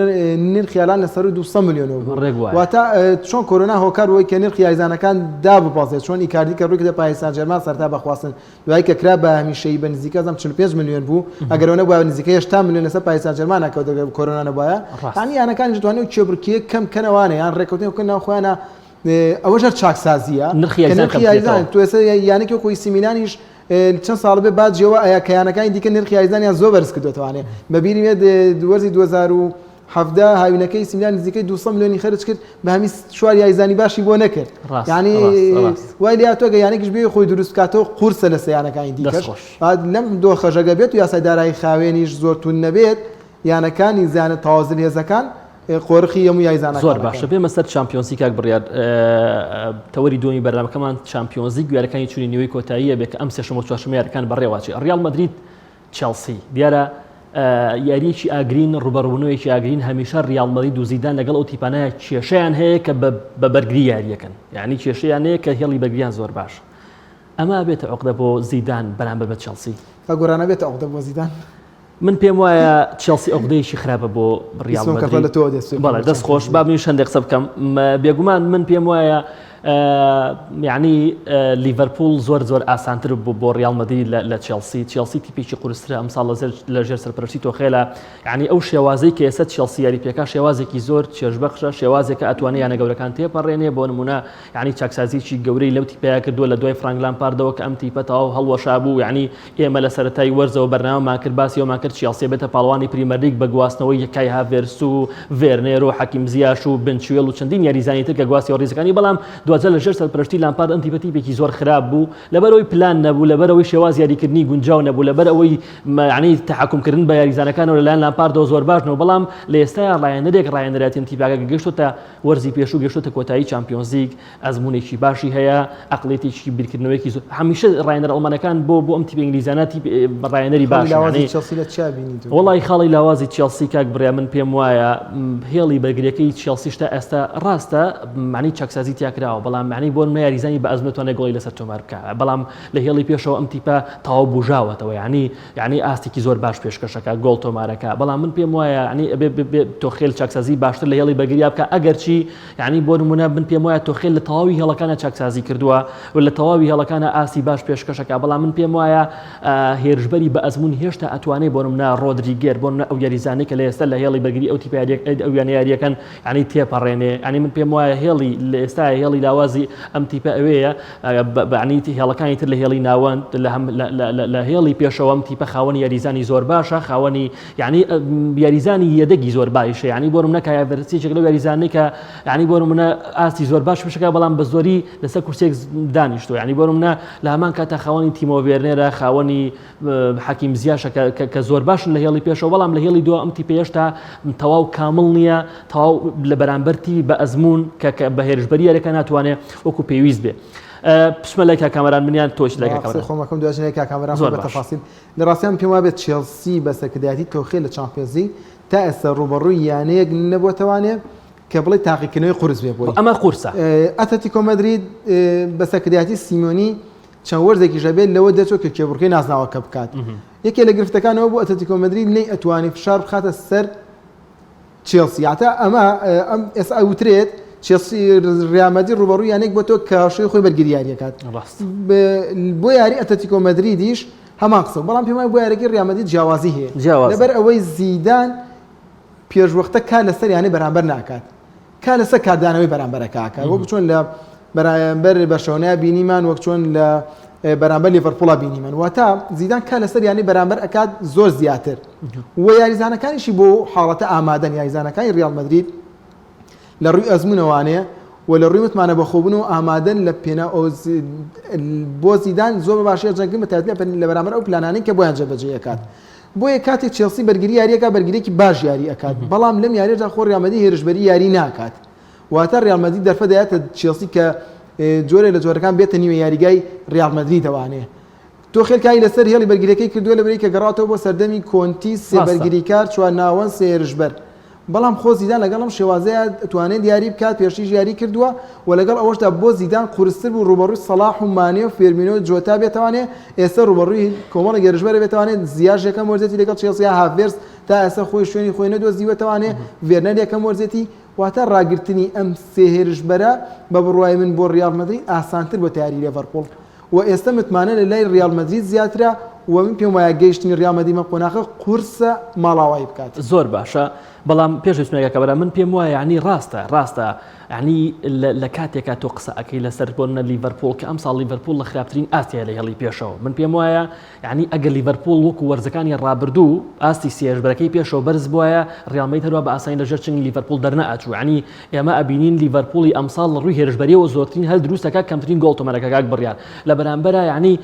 [SPEAKER 3] نرخی یاران لەسەر 200 ملیۆنەوە بوو واتە چۆن کۆرۆنا هۆکار وەی کە نرخی یاریزانەکان داببازێت چۆن ئیکاردی کە ڕووی کردە پاریس سان ژێرمان سەرتا بەخواستن دوای کە کرا بە هەمیشەیی بە نزیکە 45 ملیۆن بوو ئەگەر ئەوە نەبووە نزیکەی 80 ملیۆن لەسەر پاریس سان ژێرمان نەکەوت دەگەر کۆرۆنا نەبوایە یعنی یانەکانی دەتوانێت کێبڕکیە کەم کەنەوانە یان ڕێکەوتنەوەکردنەوە خۆیانە ئەوە ژەر چاکسازیە
[SPEAKER 1] نرخی یاریزان
[SPEAKER 3] تۆ ئێستا یانێکی وەکوی سیمینانیش چەند ساڵ بێ بعد جێوە ئەیە کەیانەکانی دیکە نرخی یاریزانیان زۆر بەرز کردوێتوانێ بەبیری مێ وەرزی 2017 هاوینەکەی سیمینان نزیکەی 200 ملیۆنی خەرج کرد بە هەمی چوار یاریزانی باشی بۆ نەکرد یعنی وای لیا تۆ گە یانێکیش بێ خۆی دروست بکاتەوە قورسە لە سەیانەکانی دیکەش لەم دۆخەژەگە بێت و یاسای دارایی خاوێنیش زۆر تون نەبێت یانەکانی زیانە تەواوزن هێزەکان قۆرخی هەموو یاریزانەکان
[SPEAKER 1] زۆر باشە بێمە سەر چامپیۆنسی کاک بڕیار تەوەری دومی بەرنامەکەمان چامپیۆنزی گوێرەکانی چوونی نوێی کۆتاییە بێ کە ئەم سێشەمە و چوارشەمە یاریەکان بەڕێواچی ڕیال مەدرید چێلسی دیارە یاریەکی ئاگرین ڕوبەڕوونەوەیەکی ئاگرین هەمیشە ڕیال مەدرید و زیدان لەگەڵ ئەو تیپانەیە کێشەیان هەیە کە بە بەرگری یاریەکەن یعنی کێشەیان هەیە کە هێڵی بەرگریان زۆر باش ئەمە بێتە عقدە بۆ زیدان بەرامبەر بە چێلسی
[SPEAKER 3] تا گۆرانە بێتە عقدە بۆ زیدان
[SPEAKER 1] من پێم وایە چێلسی عقدەیەکی خراپە بۆ ڕیال مەدرید بەڵێ دەست خۆش با من شەندێک قسە بکەم بێگومان من پێم وایە یعنی لیڤەرپول زۆر ئاسانتر بوو بۆ ڕیال مەدرید لە چێلسی تیپێکی قورسترە ئەمساڵ لەژێر سەرپەرشتی تۆخێلە یعنی ئەو شێوازەی کە ئێستا چێلسی یاریپێکا شێوازێکی زۆر چێژبەخشە شێوازێکە ئەتوانێت یانە گەورەکان تێپەڕێنێ بۆ نمونە یعنی چاکسازیی گەورەی لەو تیپەیە کردووە لە دوای فرانک لامپاردەوە کە ئەم تیپەتەوە هەڵوەشا بوو یعنی ئێمە لە سەرەتای وەرزەوە بەرنامەمان کرد باسیەوەمان کرد چێلسی بێتە پاڵوانی پریمەر لیگ بە گواستنەوەی کای هاڤێرس و ڤێرنێر و حەکیم زیاش و بنچوێل و چەندین یاریزانی تر کە گواستیەوە ڕێزەکانی بەڵام دوازە لەژێر سەرپەرشتی لامپارد ئەم تیپێکی زۆر خراپ بوو لەبەرەوەی پلان نەبوو لەبەرەوەی شێواز یاریکردنی گونجاو نەبوو لەبەرەوەی یعنی تەحکومکردن بە یاریزانەکانەوە لەلایەن لامپاردەوە زۆر باشنەوە بەڵام لە ئێستایا ڕایەنەرێتی تیپاکە گەشتۆتە وەرزی پێشوو گەشتۆتە کۆتایی چامپیۆنز لیگ ئەزمونێکی باشی هەیە عەقڵێتێکی بیرکردنەوەیەکی زۆر هەمیشە ڕایەنەر ئەڵمانەکان بۆ ئەم تیپە ئینگلیزانە ڕایەنەری باش وەڵی خاڵی لاوازی چێلسی کاک بڕیا من پێم وایە هێڵی بەرگریەکەی چێلسی شتا ئێستا ڕاستە معنی چاکسازی تیاکراوە ناوە بەڵام معنی بۆ منە یاریزانی بە ئەزمەتوانێت گۆڵی لەسەر تۆمار بکە بەڵام لە هێڵی پێشەوە ئەم تیپە تەواو بژاوەتەوە یعنی ئاستێکی زۆر باش پێشکەشەکە گۆڵ تۆمارەکە بەڵام من پێم وایە ینی تۆخێل چاکسازی باشتر لە هێڵی بەگریا بکە ئەگەر چی ینی بۆ نمونە من پێم وایە تۆخێل لە تەواوی هێڵەکانە چاکسازی کردووە و لە تەواوی هێڵەکانە ئاستی باش پێشکەشەکە بەڵام من پێم وایە هێرشبەری بە ئەزمون هێشتا ئەتوانێت بۆ نمونە ڕۆدریگێر بۆ نمونە ئەو یاریزانەی کە لە ئێستا لە هێڵی بەگری ئەو تیپە ئەو یاریەکەن ینی تێپەڕێنێ ینی من پێم وایە هێڵی لە ئێستا هێڵی لاوازی ئەم تیپە ئەوەیە بەعنی هێڵەکانی تر لە هێڵی ناوەند لە هێڵی پێشەوە ئەم تیپە خاوەنی یاریزانی زۆر باشە خاوەنی ینی یاریزانی یەدەگی زۆر باشە ینی بۆ نمونە کایڤەرسیێک لەو یاریزانەی کە ینی بۆ نمونە ئاستی زۆر باش پێشەکە بەڵام بە زۆری لەسەر کورسێک دانیشتووە ینی بۆ نمونە لە هەمان کاتە خاوەنی تیمۆ ڤێرنێرە خاوەنی حەکیم زیاشە کە زۆر باشن لە هێڵی پێشەوە بەڵام لە هێڵی دو ئەم تیپە هێشتا تەواو کامڵ نییە تەواو لە بەرامبەرتی بە ئەزمون کە بە هێرشبەری یاریەکە ناتوانێت وەکو پێویست بێ پشمە لای کاکامەران منیان تۆش لای کاکامەران
[SPEAKER 3] خۆمەکەم دوژنەی کاکامەران بە تەفاسیل لە ڕاستیان پێم وابێت چێلسی بە سەرکردایەتی تۆخێل لە چامپیۆنز لیگ تا ئێستا ڕوبەڕووی یانەیەک نەبووەتەوانێت کە بڵێ تاقیکردنەوەی قورس بێ بۆی
[SPEAKER 1] ئەمە قورسە
[SPEAKER 3] ئەتلتیکۆ مەدرید بە سەرکردایەتی سیمۆنی چەند وەرزێکی ژەبێت لەوە دەچۆت کە کێبڕکەی نازناوەکە بکات یەکێ لە گرفتەکانەوە بۆ ئەتلتیکۆ مەدرید نەی ئەتوانی فشار بخاتە سەر چێلسی هاتە ئەمە ئێستا ئەوترێت چێلسی ڕیال مەدرید ڕوبەڕووی یانێک بۆ تۆ کاشەی خۆی بەرگریاری دەکات بۆ یاری ئەتلتیکۆ مەدریدیش هەمان قسە بەڵام پێم وایە بۆ یاریەکەی ڕیال مەدرید جیاوازی هەیە لەبەر ئەوەی زیدان پێشوەختە کا لەسەر یانەی بەرامبەر ناکات کا لەسەر کاردانەوەی بەرامبەرەکە وەک چۆن لە بەرامبەر بەرشەلۆنە بینیمان وەک چۆن لە بەرامبەر لیڤەرپوڵ بینیمان واتە زیدان کا لەسەر یانەی بەرامبەر ئەکات زۆر زیاتر و یاریزانەکانیشی بۆ حاڵەتە ئامادەن یاریزانەکانی ڕیال مەدرید لە ڕووی ئەزمونەوانەیە و لە ڕووی متمانە بەخۆبوون و ئامادەن لە پێنا بۆ زیدان زۆر باشی جەنگن بەتایبەتی لە بەرامبەر ئەو پلانانەی کە بۆیان جێبەجێ ئەکات بۆیە کاتێک چێلسی بەرگری یاریەکە بەرگریەکی باش یاری ئەکات بەڵام لەم یاریەدا خۆ ڕیال مەدرید هێرشبەری یاری ناکات واتە ڕیال مەدرید دەرفەدایەتە چێلسی کە جۆرێ لە جۆرەکان بێتە نیوە یاریگای ڕیال مەدرید دەوانێ تۆ خێلکایی لەسەر هێڵی بەرگریەکەی کردووە لەبەرەوەی کە گەڕاتەوە بۆ سەردەمی کۆنتی سێ بەرگریکار چوار ناوەند سێ هێرشبەر بەڵام خۆ زیدان لەگەڵ ئەم شێوازەیە توانێت دیاری بکات پێشتیش یاری کردووە و لەگەڵ ئەوەشدا بۆ زیدان قورستر بوو ڕوبەڕووی سەلاح و مانێ و فێرمینۆ و جۆتا بێتوانێت ئێستا ڕوبەڕووی کۆمەڵی گەرژبەرە بێتوانێت زیاش یەکەم وەرزێتی لەگەڵ چێلسیا هافێرس تا ئێستا خۆی شوێنی خۆی نەدۆزیوەتەوانێت ڤێرنەر یەکەم وەرزێتی واتە ڕاگررتنی ئەم سێ هێرشبەرە بە بڕوای من بۆ ڕیال مەدرید ئاسانتر بۆ تیاری لیڤەرپوڵ و ئێستا متمانە لە لای ڕیال مەدرید زیاترە و من پێم وایە گەیشتنی ڕیال مەدرید قۆناغە قورسە ماڵاوایی بکات
[SPEAKER 1] زۆر باشە بەڵام پێش وچمێکەکەبەرە من پێم وایە ینی ڕاستە ینی لە کاتێکا تۆ قسە ئەەکەی لەسەر بۆنە لیڤەرپوڵ کە ئەم ساڵ لیڤەرپوڵ لە خراپترین ئاستیە لە هێڵی پێشەوە من پێم وایە ینی ئەگەر لیڤەرپوڵ وەکو وەرزەکانی ڕابردوو ئاستی سێژبەرەکەی پێشەوە بەرز بووایە ڕیال مەدرید هەروە بە ئاسانی لەژێر چنگ لیڤەرپوڵ دەرنەئاچوو ینی ئێمە ئەبینین لیڤەرپوڵی ئەمساڵ لە ڕووی هێرشبەریەوە زۆرترین هەر دروستەکە کەمترین گۆڵ تۆمەرەکەک بڕیار لە بەرامبەرە ینی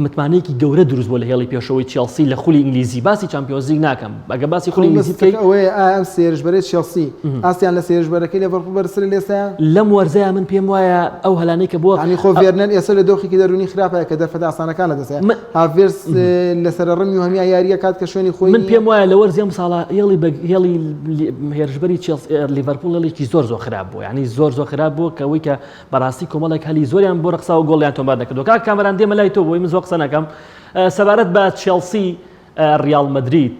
[SPEAKER 1] متمانەیەکی گەورە دروست بۆ لە هێڵی پێشەوەی چێلسی لە خولی ئینگلیزی باسی چامپیۆنز لیگ ناکەم ئەگە باسی خولی ئینگلیزی بکەیت
[SPEAKER 3] ئەوەیە ئەم سێژبەرەی چێلسی ئاستیان لە سێژبەرەکەی لیڤەرپوڵ بەرزتر لێستایە
[SPEAKER 1] لەم وەرزەیە من پێم وایە ئەو هەلانەی کە بۆ
[SPEAKER 3] ینی خۆ ڤێرنەر ئێستا لە دۆخێکی دەرونی خراپەیە کە دەرفەتە ئاسانەکان لەدەستەیە هافێرس لەسەر ڕمی و هەمی یاریە کات کە شوێنی خۆی
[SPEAKER 1] من پێم وایە لە وەرزی ئەم ساڵە هێڵی هێرشبەری لیڤەرپوڵ هێڵێکی زۆر خراپ بوو ینی زۆر خراپ بوو کە ئەوەی کە بەڕاستی کۆمەڵێک هەلی زۆریان بۆ ڕقسا و گۆڵیان تۆمار نەکردو کاک کامەران دێمە لای تۆ بۆی من زۆر قسە نەکەم سەبارەت بە چێلسی ڕیال مەدرید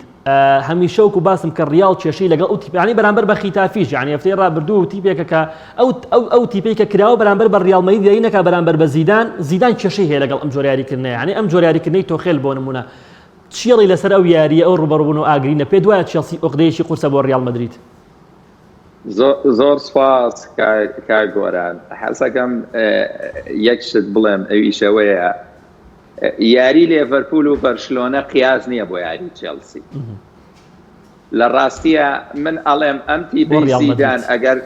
[SPEAKER 1] هەمیشە وەکو باسم کە ڕیال کێشەی لەگەڵ ئەو تیپە ینی بەرامبەر بە خیتافیش ینی هەفتەی ڕابردوو و تیپێکە کە ئەو تیپەی کە کراوە بەرامبەر بە ڕیال مەدرید یاری نەکا بەرامبەر بە زیدان کێشەی هەیە لەگەڵ ئەم جۆرە یاریکردنەوە ینی ئەم جۆرە یاریکردنەی تۆخێل بۆ نمونە چیڵی لەسەر ئەو یاریە ئەو ڕوبەڕووبوون و ئاگرینە پێ دوایە چێلسی ئۆقدەیەکی قورسە بۆ ڕیال مەدرید
[SPEAKER 2] زۆر سپاس کاک گۆران حەسەکەم یەک شت بڵێم ئەویشەوەیە یاری لیڤەرپوڵ و بەرشلۆنە قیاس نییە بۆ یاری چێلسی لە ڕاستیە من ئەڵێم ئەم تیپەی زیدان ئەگەر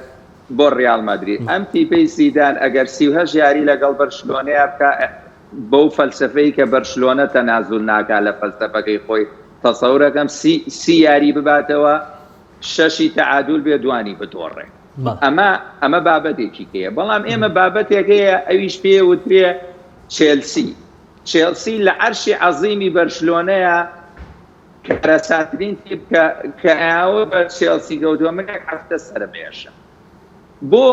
[SPEAKER 2] بۆ ڕیال مەدرید ئەم تیپەی زیدان ئەگەر 38 یاری لەگەڵ بەرشلۆنەیە بکە بەو فەلسفەی کە بەرشلۆنە تەنازول ناکات لە فەلسفەکەی خۆی تەسەورەکەم سی یاری بباتەوە شەشی تەعادول بێ دوانی بتۆڕێ ئەمە بابەتێکی کەیە بەڵام ئێمە بابەتێکەیە ئەویش پێ وترێ چێلسی لە عەرشی عەزیمی بەرشلۆنەیە کارەساترین تیپ کە ئەوە بە چێلسی گەوتووە منێک هەفتە سەربێشە بۆ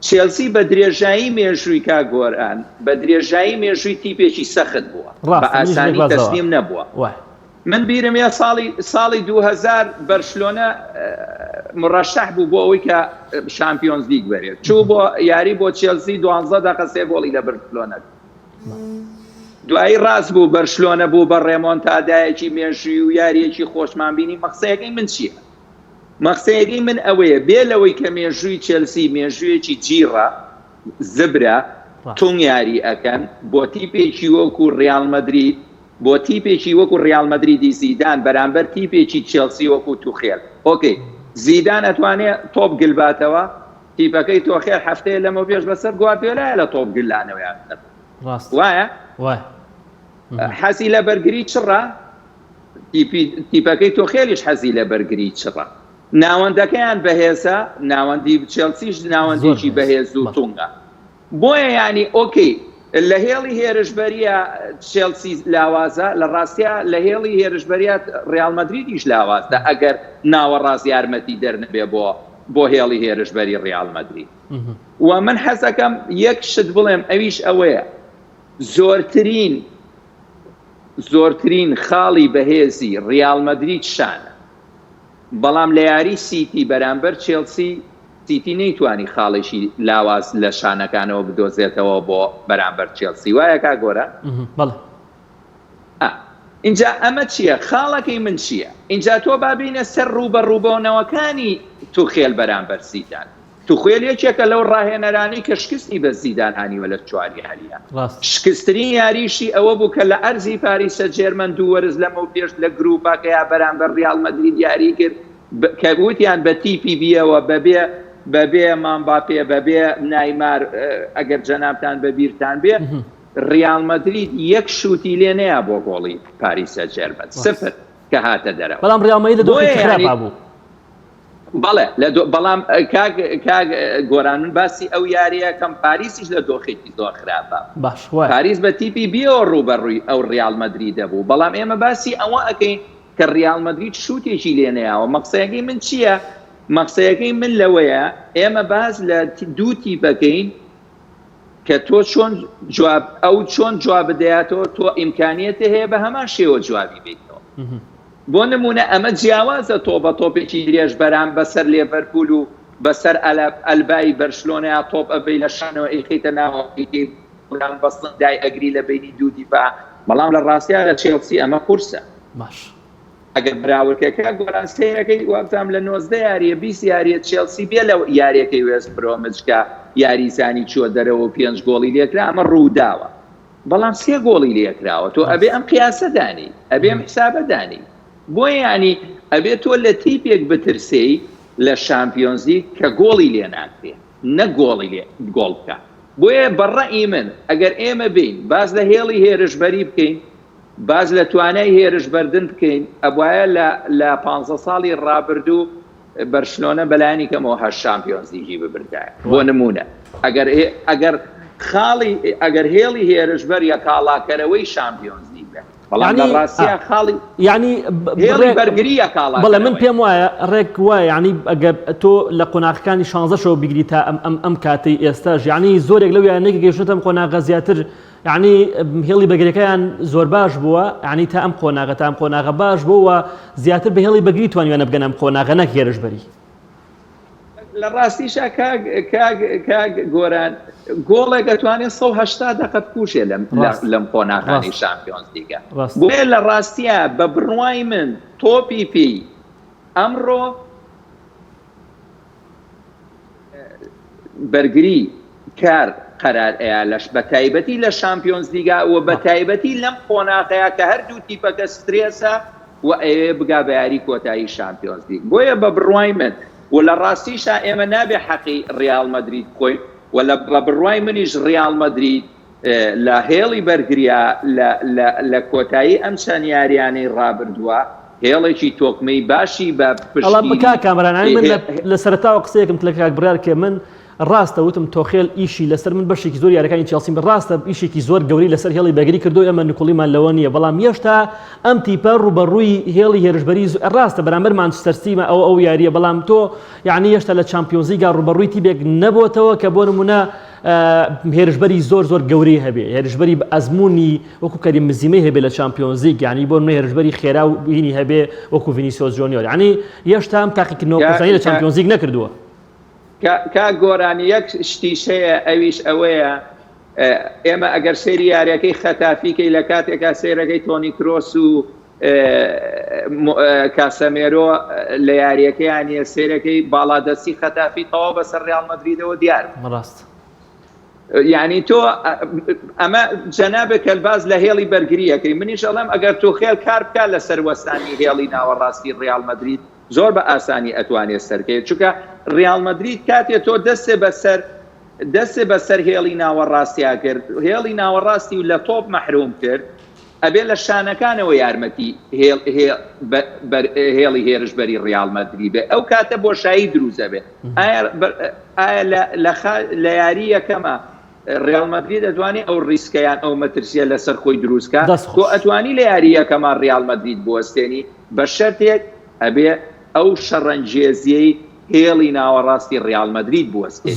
[SPEAKER 2] چێلسی بە درێژایی مێژووی کا گۆران بە درێژایی مێژووی تیپێکی سەخت بووە بە ئاسانی تەسلیم نەبووە من بیرم یا ساڵی 2000 بەرشلۆنە مڕەشەح بوو بۆ ئەوەی کە شامپیۆنز لیگ بەرێت چوو بۆ یاری بۆ چێلسی 12 دقیقە 3 گۆڵی لە بەرشلۆنە دوایی ڕاست بوو بەرشلۆنە بوو بە ڕێمۆنتادایەکی مێژووی و یاریەکی خۆشمان بینی مەقسەیەکەی من چییە؟ مەقسەیەکەی من ئەوەیە بێ لەوەی کە مێژووی چێلسی مێژوویەکی جیڕە زبرە تونگ یاری ئەکەن بۆ تیپێکی وەکو ڕیال مەدرید بۆ تیپێکی وەکو ڕیال مەدریدی زیدان بەرامبەر تیپێکی چێلسی وەکو توخێل ئۆکەی زیدان ئەتوانێت تۆپ گلباتەوە تیپەکەی تۆخێل هەفتەیە لەمە پێش بەسەر گواردیۆلایە لە تۆپ گلانەوەیان وایە حەزی لە بەرگری چڕە تیپەکەی تۆخێلیش حەزی لە بەرگری چڕە ناوەندەکەیان بەهێزە ناوەندی چێلسیش ناوەندێکی بەهێز و تونگە بۆیە ینی ئۆکەی لە هێڵی هێرشبەریە چێلسی لاوازە لە ڕاستیە لە هێڵی هێرشبەریە ڕیال مەدریدیش لاوازدە ئەگەر ناوەڕاست یارمەتی دەرنەبێ بۆ هێڵی هێرشبەری ڕیال مەدرید و من حەزەکەم یەک شت بڵێم ئەویش ئەوەیە زۆرترین خاڵی بەهێزی ڕیال مەدرید شانە بەڵام لە یاری سیتی بەرامبەر چێلسی سیتی نەیتوانی خاڵێکی لاواز لە شانەکانەوە بدۆزێتەوە بۆ بەرامبەر چێلسی وایە کا گۆرە؟ اینجا ئەمە چییە؟ خاڵەکەی من چییە؟ اینجا تۆ بابینە سەر ڕوبەڕووبەوەنەوەکانی توخێل بەرامبەر زیدان توخێل یەکێکە لەو ڕاهێنەرانی کە شکستی بە زیدان هانیوە لە چواری هەریە شکستترین یاریشی ئەوە بوو کە لە ئەرزی پاریسە جێرمەن دوو وەرز لەمە و پێش لە گروپاکەیا بەرامبەر ڕیال مەدرید یاری کرد کە گوتیان بە تیپی بیەوە بەبێ مامباپێ بەبێ نایمار ئەگەر جەنابتان بەبیرتان بێ ڕیال مەدرید یەک شوتی لێ نەیە بۆ گۆڵی پاریسە جێرمەن سفر کە هاتە دەرەوە
[SPEAKER 1] بەڵام ڕیال مەدرید لە دۆخی خراپا بوو
[SPEAKER 2] بەڵێ بەڵام کاک گۆران من باسی ئەو یاریەکەم پاریسیش لە دۆخێکی زۆر خراپە پاریس بە تیپی بیەوە ڕوبەڕووی ئەو ڕیال مەدرید دەبوو بەڵام ئێمە باسی ئەوە ئەکەین کە ڕیال مەدرید شوتێکی لێ نەیەوە مەقسەیەکەی من چییە؟ مەقسەیەکەی من لەوەیە ئێمە باز لە دوو تیپەکەین کە تۆ چۆن جواب بدەیاتەوە تۆ ئیمکانیەتە هەیە بە هەمان شێوە جوابی بیتەوە بۆ نمونە ئەمە جیاوازە تۆ بە تۆپێکی درێژ بەرام بەسەر لێڤەرپول و بەسەر ئەلبای بەرشلۆنەیە تۆپ ئەبەی لە شانەوە ئەیخیتە ناوەڵی بەستن دای ئەگری لە بینی دوو دیفاع بەڵام لە ڕاستیە لە چێلسی ئەمە قورسە ئەگەر براورکەکە گۆران سەیرەکەی وابزانام لە 19 یاریە 20 یاریە چێلسی بێ لەو یاریەکەی وێست برۆمجکە یاریزانی چوە دەرەوە 5 گۆڵی لێکرا ئەمە ڕووداوە بەڵام 3 گۆڵی لێکراوە تۆ ئەبێ ئەم قیاسە دانی ئەبێ ئەم حسابە دانی بۆ ینی ئەبێ تۆ لە تیپێک بترسەی لە شامپیۆنزی کە گۆڵی لێ ناکرێ نە گۆڵی لێ گۆڵ بکە بۆیە بەڕەئی من ئەگەر ئێمە بین باز لە هێڵی هێرشبەری بکەین باز لە توانای هێرش بەردن بکەین ئەبواە لە 15 ساڵی ڕابردوو بەرشلۆنە بەلایانی کەمەوە 8 شامپیۆنز لیگی ببردایە بۆ نمونە ئەگەر هێڵی هێرشبەر یا کاڵاکەرەوەی شامپیۆنز لیگ بێت بەڵام لە ڕاستیە خاڵی هێڵی بەرگریە کاڵاکەرەوەی
[SPEAKER 1] بەڵێ من پێم وایە ڕێک وایە یعنی ئەگەر تۆ لە قۆناغەکانی 16 شەوە بیگری تا ئەم کاتەی ئێستاش یعنی زۆرێک لەو یانەیەکی گەیشتم قۆناغە زیاتر یعنی هێڵی بەگرەکەیان زۆر باش بووە یعنی تا ئەم قۆناغە باش بووە زیاتر بە هێڵی بەگری توانیوانە بگەن ئەم قۆناغە نەک هێرشبەری
[SPEAKER 2] لە ڕاستیشە کاک گۆران گۆڵێک دەتوانێت 180 دقیقە بکوژێ لەم قۆناغانی شامپیۆنز لیگە بۆیە لە ڕاستیە بە بڕوای من تۆپی پێی ئەمڕۆ بەرگری کار قەرار ئەیالەش بە تایبەتی لە شامپیۆنز لیگا و بە تایبەتی لەم قۆناغەیە کە هەردوو تیپەکە سترێسە و ئەوێ بگا بە یاری کۆتایی شامپیۆنز لیگ بۆیە بە بڕوای من و لە ڕاستیشە ئێمە نابێ حەقی ڕیال مەدرید بخۆین و لە بڕوای منیش ڕیال مەدرید لە هێڵی بەرگریە لە کۆتایی ئەم چەند یاریانەی ڕابردووە هێڵێکی تۆکمەی باشی بە پشتی
[SPEAKER 1] کامرانانی من لە سەرەتاوە قسەیەکم لە کاک برار کە من ڕاستە وتم تۆخێل ئیشی لەسەر من بەشێکی زۆر یاریەکانی چێلسی ڕاستە ئیشێکی زۆر گەوری لەسەر هێڵی بەگری کردو ئەمە نکوڵیمان لەوە نییە بەڵام هێشتا ئەم تیپە ڕوبەڕووی هێڵی هێرشبەری ڕاستە بەرامبەر مانچستەر سیتیمە ئەو یاریە بەڵام تۆ یعنی هێشتا لە چامپیۆنز لیگا ڕوبەڕووی تیپێک نەبووەتەوە کە بۆ نمونە هێرشبەری زۆر گەورەی هەبێ هێرشبەری بە ئەزمموی وەکو کەریم بنزیمە هەبێ لە چامپیۆنز لیگ یعنی بۆ نمونە هێرشبەری خێرا و بینی هەبێ وەکو ڤینیسیۆس جونیۆر یعنی هێشتا ئەم تاقیکردنەوە لە چامپیۆنز لیگ نەکردووە.
[SPEAKER 2] کا گۆرانی یەک شتیشەیە ئەویش ئەوەیە ئێمە ئەگەر سێری یاریەکەی خەتافیکەی لە کاتێکا سێرەکەی تۆنی کرۆس و کاسەمێرۆ لە یاریەکەیانە سێرەکەی باڵادەستی خەتافی تەواو بەسەر ڕیال مەدریدەوە دیار
[SPEAKER 1] ڕاست
[SPEAKER 2] یعنی تۆ ئەمە جەنابێ کەلباز لە هێڵی بەرگریەکەی منیش ئەڵێم ئەگەر تۆ خێل کار بکات لەسەر وەستانی هێڵی ناوەڕاستی ڕیال مەدرید زۆر بە ئاسانی ئەتوانێت سەرکەوێت چونکە ڕیال مەدرید کاتێ تۆ دەستێ بەسەر هێڵی ناوەڕاستیا کرد هێڵی ناوەڕاستی و لە تۆپ مەحروم کرد ئەبێ لە شانەکانەوە یارمەتی هێڵی هێرشبەری ڕیال مەدرید بێ ئەو کاتە بۆشایی دروزە بێ ئایا لە یاری یەکەمە ڕیال مەدرید ئەتوانێت ئەو ڕیسکەیان ئەو مەترسیە لەسەر خۆی دروستکە تۆ ئەتوانی لە یاری یەکەمە ڕیال مەدرید بوەستێنی بە شەرتێک ئەبێ ئەو شەڕەنجێزیەی هێڵی ناوەڕاستی ڕیال مەدرید بوەستێت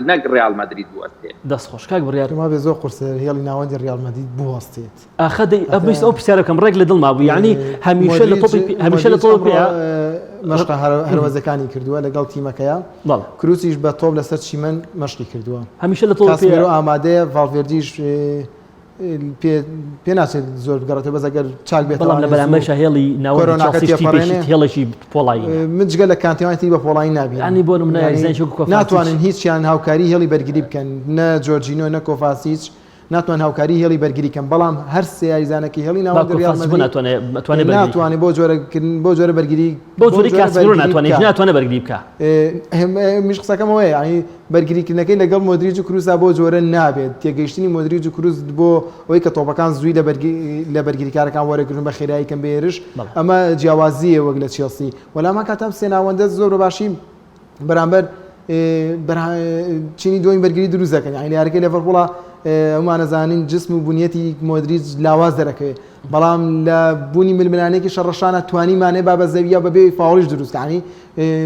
[SPEAKER 2] نەک ڕیال مەدرید بوەستێت
[SPEAKER 1] دەستخۆش کاک بڕیارما
[SPEAKER 3] بێ زۆر قورسە هێڵی ناوەندی ڕیال مەدرید بوەستێت
[SPEAKER 1] ئاخەدەی ئەبیست ئەو پرسیارەکەم ڕێک لە دڵما بوو یعنی هەمیشە لە تۆپ
[SPEAKER 3] مەشقە هەروەزەکانی کردووە لەگەڵ تیمەکەیە کروسیش بە تۆپ لەسەر چیمەن مەشقی کردووە
[SPEAKER 1] هەمیشە لە تۆپ
[SPEAKER 3] ئامادەیە ڤالڤێردیش پێ ناچێت زۆر بگەڕێتەوە بەزەگەر چاک بێت
[SPEAKER 1] بەڵام لە بەرامبەرشە هێڵی هێڵێکی پۆڵایی
[SPEAKER 3] من جگە لە کانتیوانێتی بە پۆڵایی نابێت
[SPEAKER 1] ینی بۆ
[SPEAKER 3] ناتوانن هیچیان هاوکاری هێڵی بەرگری بکەن نە جۆرجینۆ نە کۆفاسیچ ناتوان هاوکاری هێڵی بەرگریکەم بەڵام هەر سێ یاریزانەکەی هێڵی ناتوانێت بۆ جۆرە بەرگری
[SPEAKER 1] بۆ جۆری ناتوانێت بەرگری بکە
[SPEAKER 3] میش قسەکەمەوەی ینی بەرگریکردنەکەی لەگەڵ مۆدریج و کروسا بۆ جۆرە نابێت تێگەیشتنی مۆدریج و کروس بۆ ئەوەی کە تۆپەکان زووی لە بەرگریکارەکان وەرەگرن بە خێراییکەم بێرش ئەمە جیاوازیە وەک لە چێلسی وەلامە کاتەم سێ ناوەندە زۆر باشی بەرامبەر چینی دوای بەرگری دروست دەکەن یعنی یاریەکەی لێڤەرپوڵە ئەمانەزانین جسم و بنیەتی مۆدریج لاواز دەرەکەوێت بەڵام لە بوونی ململانێکی شەڕەشانە توانیمانێ با بە زەویە بەبێ فاوڵیش دروستانی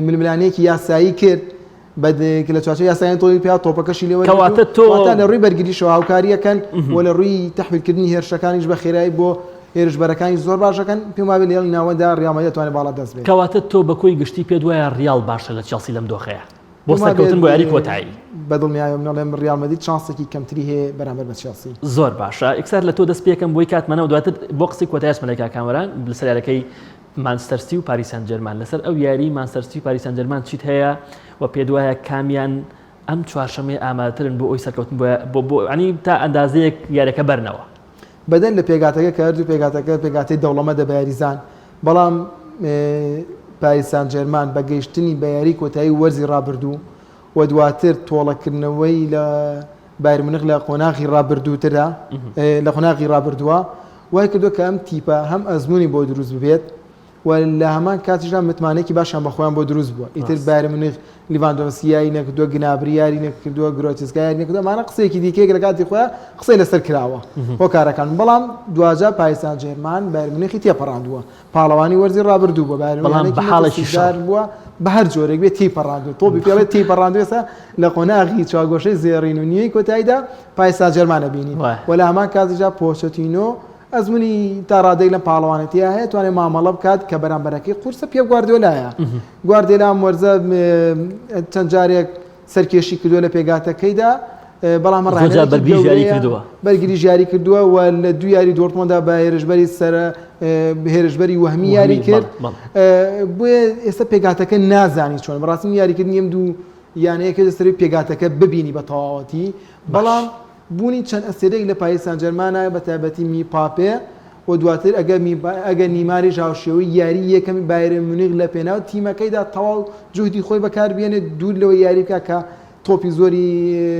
[SPEAKER 3] ململانێکی یاسایی کرد لە چوارچێ یاساییان تۆی پێ تۆپەکەشی لێوە کەواتە لە ڕووی بەرگریشەوە هاوکاریەکەن و لە ڕووی تەحویلکردنی هێرشەکانیش بە خێرایی بۆ هێرشبەرەکانی زۆر باشەکەن پێم وابێ لە هێڵی ناوەندا ڕیال مەدرید دەتوانێت باڵا دەست بێت
[SPEAKER 1] کەواتە تۆ بەکۆی گشتی پێت وایە ڕیال باشە لە چێلسی لەم دۆخەیە بۆ سەرکەوتن بۆ یاری کۆتایی
[SPEAKER 3] بەدڵنیایە منەڵێم ڕیال مەدرید چانسێکی کەمتری هەیە بەرامبەر بە چێلسی
[SPEAKER 1] زۆر باشە ئێکسار لە تۆ دەست پێکەم بۆی کاتمانەوە دواتر بۆ قسەی کۆتاییش مەلەکا کامەران لەسەر یاریەکەی مانچستەر سیتی و پاریس سەن ژەرمان لەسەر ئەو یاری مانچستەر سیتی و پاریس سەن ژەرمان چیت هەیە و پێت وایە کامیان ئەم چوارشەمەی ئامادەترن بۆ ئەوی سەرکەوتن بۆ ینی تا ئەندازەیەک یاریەکە بەرنەوە
[SPEAKER 3] بەدەن لە پێگاتەکە کارد و پێگاتەی دەوڵەمەدە بە یاریزان بەڵام پاریس سەن ژەرمان بە گەیشتنی بە یاری کۆتایی وەرزی ڕابردوو و دواتر تۆڵەکردنەوەی لە بایر مونیخ لە قۆناغی ڕابردووتردا لە قۆناغی ڕابردووە وای کردو کە ئەم تیپە هەم ئەزمموی بۆ دروست ببێت و لە هەمان کاتیشدا متمانێکی باشیان بە خۆیان بۆ دروست بووە ئیتر بایر مونیخ لیڤاندۆڤسکیایی نەکردووە گنابری یاری نەکردووە گرۆتسکا یاری نەکردووە مانە قسەیەکی دیکەیەک لە کاتی خۆیان قسەی لەسەر کراوە بۆ کارەکان بەڵام دوجا پاریس سەن ژەرمان بایر مونیخی تێپەڕاندووە پاڵەوانی وەرزی ڕابردوو بووە بایر
[SPEAKER 1] بەڵام بە حاڵێکی شار
[SPEAKER 3] بووە بە هەر جۆرێک بێت تێپەڕاندووە تۆپی پێڵێت تێپەڕاندووە ئێستا لە قۆناغی چاگۆشەی زێڕین و نیەی کۆتاییدا پاریس سەن ژەرمانە بینین و لە هەمان کاتیشدا پۆچەتینۆ ئەزمموی تا ڕادەی لە پاڵەوانێتی هەیە توانێت مامەڵە بکات کە بەرامبەرەکەی قورسە پێ گواردیۆلایە گواردیۆلا وەرزە چەند جارێک سەرکێشی کردووە لە پێگاتەکەیدا بەڵام بەرگری ژیاری کردووە و لە دوو یاری دۆرتمۆندا بە هێرشبەری وەهمی یاری کرد بۆیە ئێستا پێگاتەکە نازانی چۆن بەڕاستی یاریکردنی ئەم دوو یانەیەکە دەسەری پێگاتەکە ببینی بە تەواوەتی بەڵام بوونی چەند ئەستێرەی لە پاریس سەن ژەرمانە بە تایبەتی میپاپێ و دواتر ئەگە نیماری ژاوشێوەی یاری یەکەمی بایر مونیخ لە پێناو تیمەکەیدا تەواو جوهدی خۆی بەکار بێنێت دوور لەوە یاری بکە کە تۆپی زۆری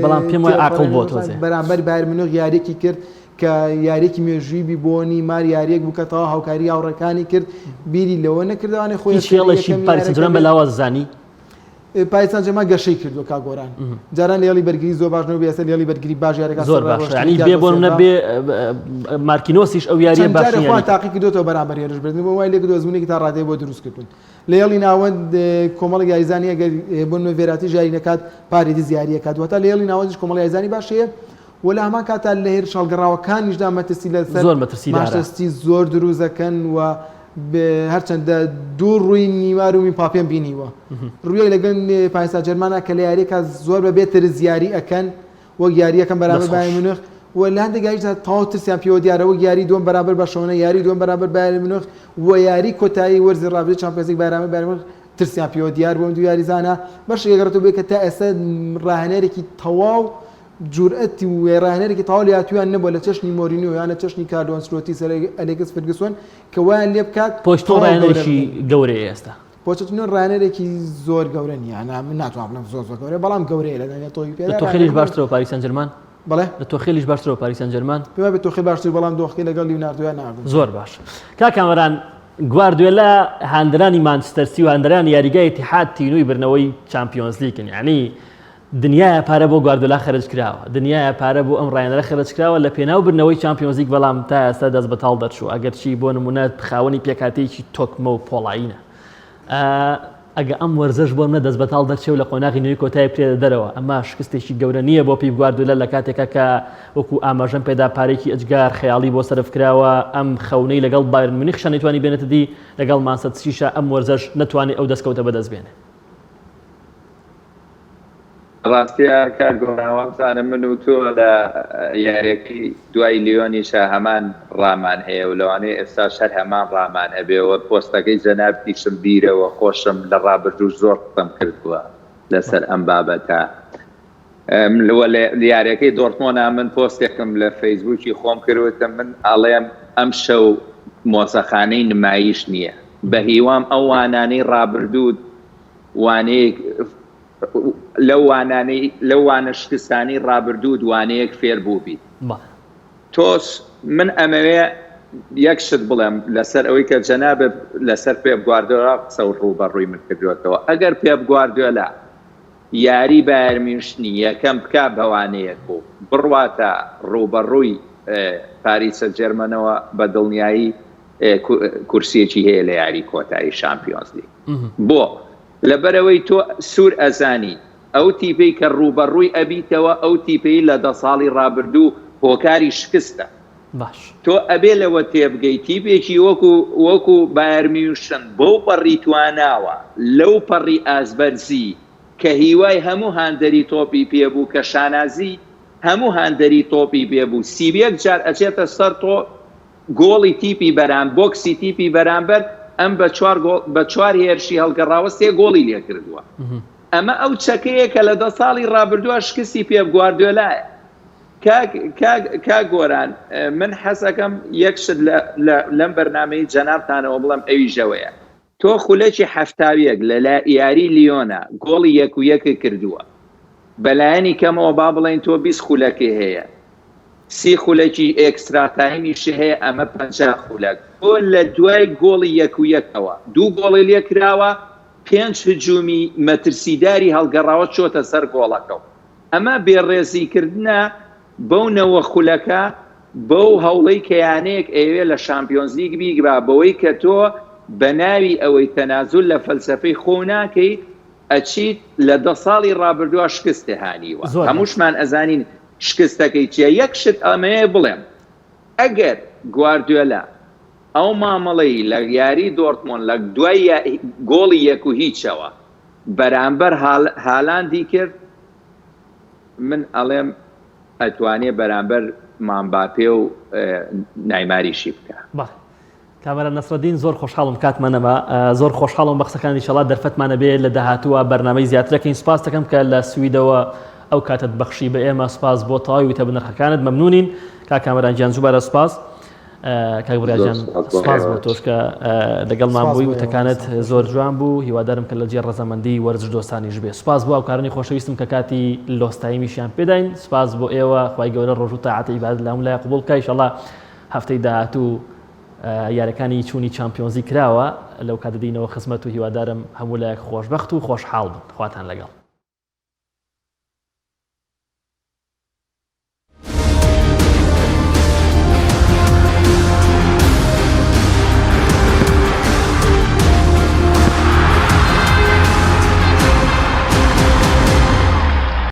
[SPEAKER 1] بەڵام پێم وایە عاقڵ بۆ
[SPEAKER 3] بەرامبەر بایر مونیخ یاریێکی کرد کە یاریێکی مێژووی بی بۆ نیمار یاریەک بوو کە تەواو هاوکاری هاوڕەکانی کرد بیری لەوە نەکردوانێ خۆی
[SPEAKER 1] هیچ هێڵێکی پاریس سەن ژەرمان بە لاواز زانی
[SPEAKER 3] پایسان جەما گەشەی کردو کاگۆران جاران لێڵی بەرگری زۆر باش نەبوو ئێستا لێڵی بەرگری باش یاریەکە
[SPEAKER 1] زۆر باش ینی بێ بۆ نەبێ مارکینۆسیش ئەو یاریە باش
[SPEAKER 3] خۆیان تاقی کردوتەوە بەرامبەر هێرش بردن بۆ وای لێ دۆزمونێکی تا ڕادەیە بۆ دروستکردن لێڵی ناوەند کۆمەڵی یاریزانی ئەگەر بۆ نوێراتی ژاری نەکات پارێتی زیاریە کات واتە لێڵی ناوەندیش کۆمەڵی یاریزانی باش هەیە وەلا هەمان کاتا لە هێر شەڵگەڕاوەکانیشدا مەترسی لەسەر
[SPEAKER 1] زۆر مەترسی
[SPEAKER 3] ماشتەستی زۆر دروست دەکەن و هەرچەندە دوو ڕووی نیوار و پاپێن بینیوە ڕووی لەگەن پایسا جەرمانە کە لە یاریەکە زۆر بەبێتر زیاری ئەکەن وەک یاریەکەم بەرامبەر بایر مونیخ و لە هەندێک یاریدا تەواو ترسیان پێوە دیارەوە یاری دووەم بەرامبەر بەرشەلۆنە یاری دووەم بەرامبەر بایر مونیخ و یاری کۆتایی وەرزی ڕابردووی چامپیۆنز لیگ بەرامبەر بایر مونیخ ترسیان پێوە دیار بووم دو یاریزانە بەش یەگەڕێتەوە بێ کە تا ئێستا ڕاهێنەرێکی تەواو جورئەتی و ڕاهێنەرێکی تەواو لە هاتوویان نەبووە لە چەشنی مۆرینیۆ یان لە چەشنی کاردۆ ئەنچلۆتی سەر ئەلێکس فەرگسۆن کە وایان لێ بکات
[SPEAKER 1] پۆشتۆ ڕاهێنەرێکی گەورەیە ئێستا
[SPEAKER 3] پۆچەتینۆ ڕاهێنەرێکی زۆر گەورە نییە من ناتوانم بڵێم زۆر گەورە بەڵام گەورەیە لە تۆی پێدا
[SPEAKER 1] لە تۆخێلیش باشترەوە پاریس سەن ژەرمان
[SPEAKER 3] بەڵێ
[SPEAKER 1] لە تۆخێلیش باشترەوە پاریس سەن ژەرمان
[SPEAKER 3] پێوە بێت تۆخی باشتر بەڵام دۆخی لەگەڵ لیوناردۆیان ناردوم
[SPEAKER 1] زۆر باش کاکامەران گواردیۆلا هاندرانی مانچستەر سیتی و هاندرانی یاریگای اتحاد تینووی برنەوەی چامپیۆنز لیگن یعنی دنیای پارە بۆ گواردیۆلا خەرج کراوە دنیای پارە بۆ ئەم ڕاهێنەرە خەرج کراوە لە پێناو برنەوەی چامپیۆنز لیگ بەڵام تا ئێستا دەست بەتاڵ دەرچوو ئەگەر چی بۆ نمونە خاوەنی پێکهاتەیەکی تۆکمە و پۆڵایینە ئەگە ئەم وەرزش بۆ منە دەست بەتاڵ دەرچێ و لە قۆناغی نوێی کۆتایی پێ دەرەوە ئەمە شکستێکی گەورە نییە بۆ پیپ گواردیۆلا لە کاتێکە کە وەکو ئاماژەم پێدا پارێکی ئەجگار خەیاڵی بۆ سەرف کراوە ئەم خەونەی لەگەڵ بایرن مونیخ نەیتوانی بێنێتە دی لەگەڵ مانچستەر سیتیشە ئەم وەرزش نەتوانێت ئەو دەستکەوتە بەدەست بێنێ
[SPEAKER 2] ڕاستیە کار گۆڕاوەزانە من و تۆ لە یاریەکەی دوای لیۆنیشە هەمان ڕامان هەیە و لەوانەیە ئێستا شەر هەمان ڕامان هەبێەوە پۆستەکەی جەنابتیشم بیرەوە خۆشم لە ڕابردوو زۆر قسەم کردووە لەسەر ئەم بابەتە یاریەکەی دۆرتمۆنە من پۆستێکم لە فەیسبووکی خۆم کردوتە من ئاڵێم ئەم شەو مۆسەخانەی نمایش نییە بە هیوام ئەو وانانەی ڕابردوو وانەیە لەو وانە شکستانی ڕابردوو دوانەیەک فێر بوو بیت تۆس من ئەمەوێ یەک شت بڵێم لەسەر ئەوەی کە جەنابێ لەسەر پێپ گواردیۆلا قسە و ڕووبەڕووی من کردوێتەوە ئەگەر پێپ گواردیۆلا یاری بایر میونخنی یەکەم بکا بەوانەیەک بوو بڕواتە ڕووبەڕووی پاریسە جێرمەنەوە بە دڵنیایی کورسیەکی هەیە لە یاری کۆتایی شامپیۆنز لیگ بۆ لەبەرەوەی تۆ سوور ئەزانی ئەو تیپەی کە ڕووبەڕووی ئەبیتەوە ئەو تیپەی لە 10 ساڵی ڕابردوو هۆکاری شکستە
[SPEAKER 1] باش
[SPEAKER 2] تۆ ئەبێ لەوە تێبگەی تیپێکی وەکو بایر میونخن بەو پەڕی تواناوە لەو پەڕی ئازبەرزی کە هیوای هەموو هاندەری تۆپی پێبوو کە شانازی هەموو هاندەری تۆپی پێبوو سیبیەک جار ئەچێتە سەر تۆ گۆڵی تیپی بەرام بۆکسی تیپی بەرامبەر ئەم بە 4 هێرشی هەڵگەڕاوە 3 گۆڵی لێ کردووە ئەمە ئەو چەکەیە کە لە 10 ساڵی ڕابردووە شکستی پێپ گواردیۆلایە کا گۆران من حەسەکەم یەکشت لەم بەرنامەی جەنابتانەوە بڵم ئەوی ژەوەیە تۆ خولەکی هەفتاویەک لە یاری لیۆنە گۆڵی 1-1 کردووە بەلایەنی کەمەوە با بڵێن تۆ 20 خولەکی هەیە 30 خولەکی ئێکسترا تایمیش هەیە ئەمە 50 خولەک تۆ لە دوای گۆڵی 1-1ەوە 2 گۆڵی لێ کراوە 5 هجومی مەترسیداری هەڵگەڕاوە چۆتە سەر گۆڵەکەەوە ئەمە بێڕێزیکردنە بەو نەوە خولەکە بەو هەوڵەی کەیانەیەک ئەوێ لە شامپیۆنز لیگ بیگرا بەوەی کە تۆ بە ناوی ئەوەی تەنازول لە فەلسەفەی خۆ ناکەی ئەچیت لە 10 ساڵی ڕابردووە شکستێ هانیوە هەمووشمان ئەزانین شکستەکەی چیە یەک شت ئەمەیە بڵێم ئەگەر گواردیۆلا ئەو مامەڵەی لە یاری دۆرتمۆند لە دوای گۆڵی 1-0 بەرامبەر هالاندی کرد من ئەڵێم ئەتوانێ بەرامبەر مامباپێ و نایماریشی بکە
[SPEAKER 1] کامەرە نەسرەدین زۆر خۆشحاڵم کاتمانەوە زۆر خۆشحاڵم بە قسەکانی شەڵات دەرفەتمانە بێ لە داهاتووە بەرنامەی زیاترەکەین سپاس دەکەم کە لە سویدەوە ئەو کاتت بەخشی بە ئێمە سپاس بۆ تەواوی وتە بنرخەکانت مەمنونین کامەران گیان زوبارە سپاس کاکبراجان سپاس بۆ تۆش کە لەگەڵمان بووی وتەکانت زۆر جوان بوو هیوادارم کە لە جێ ڕەزەمەندی وەرزش دۆستانیش بێ سپاس بۆ ئەوکارانی خۆشەویستم کە کاتی لۆستاییمیشیان پێداین سپاس بۆ ئێوە خوای گەورە ڕۆژ و تاعاتە عیبادەت لە هەموو لای قبوڵ بکە ئینشەڵڵا هەفتەی داهاتوو یاریەکانی چوونی چامپیۆنزی کراوە لەو کاتدەدینەوە خزمەت و هیوادارم هەموو لایەک خۆشبەخت و خۆشحاڵ بن خواتان لەگەڵ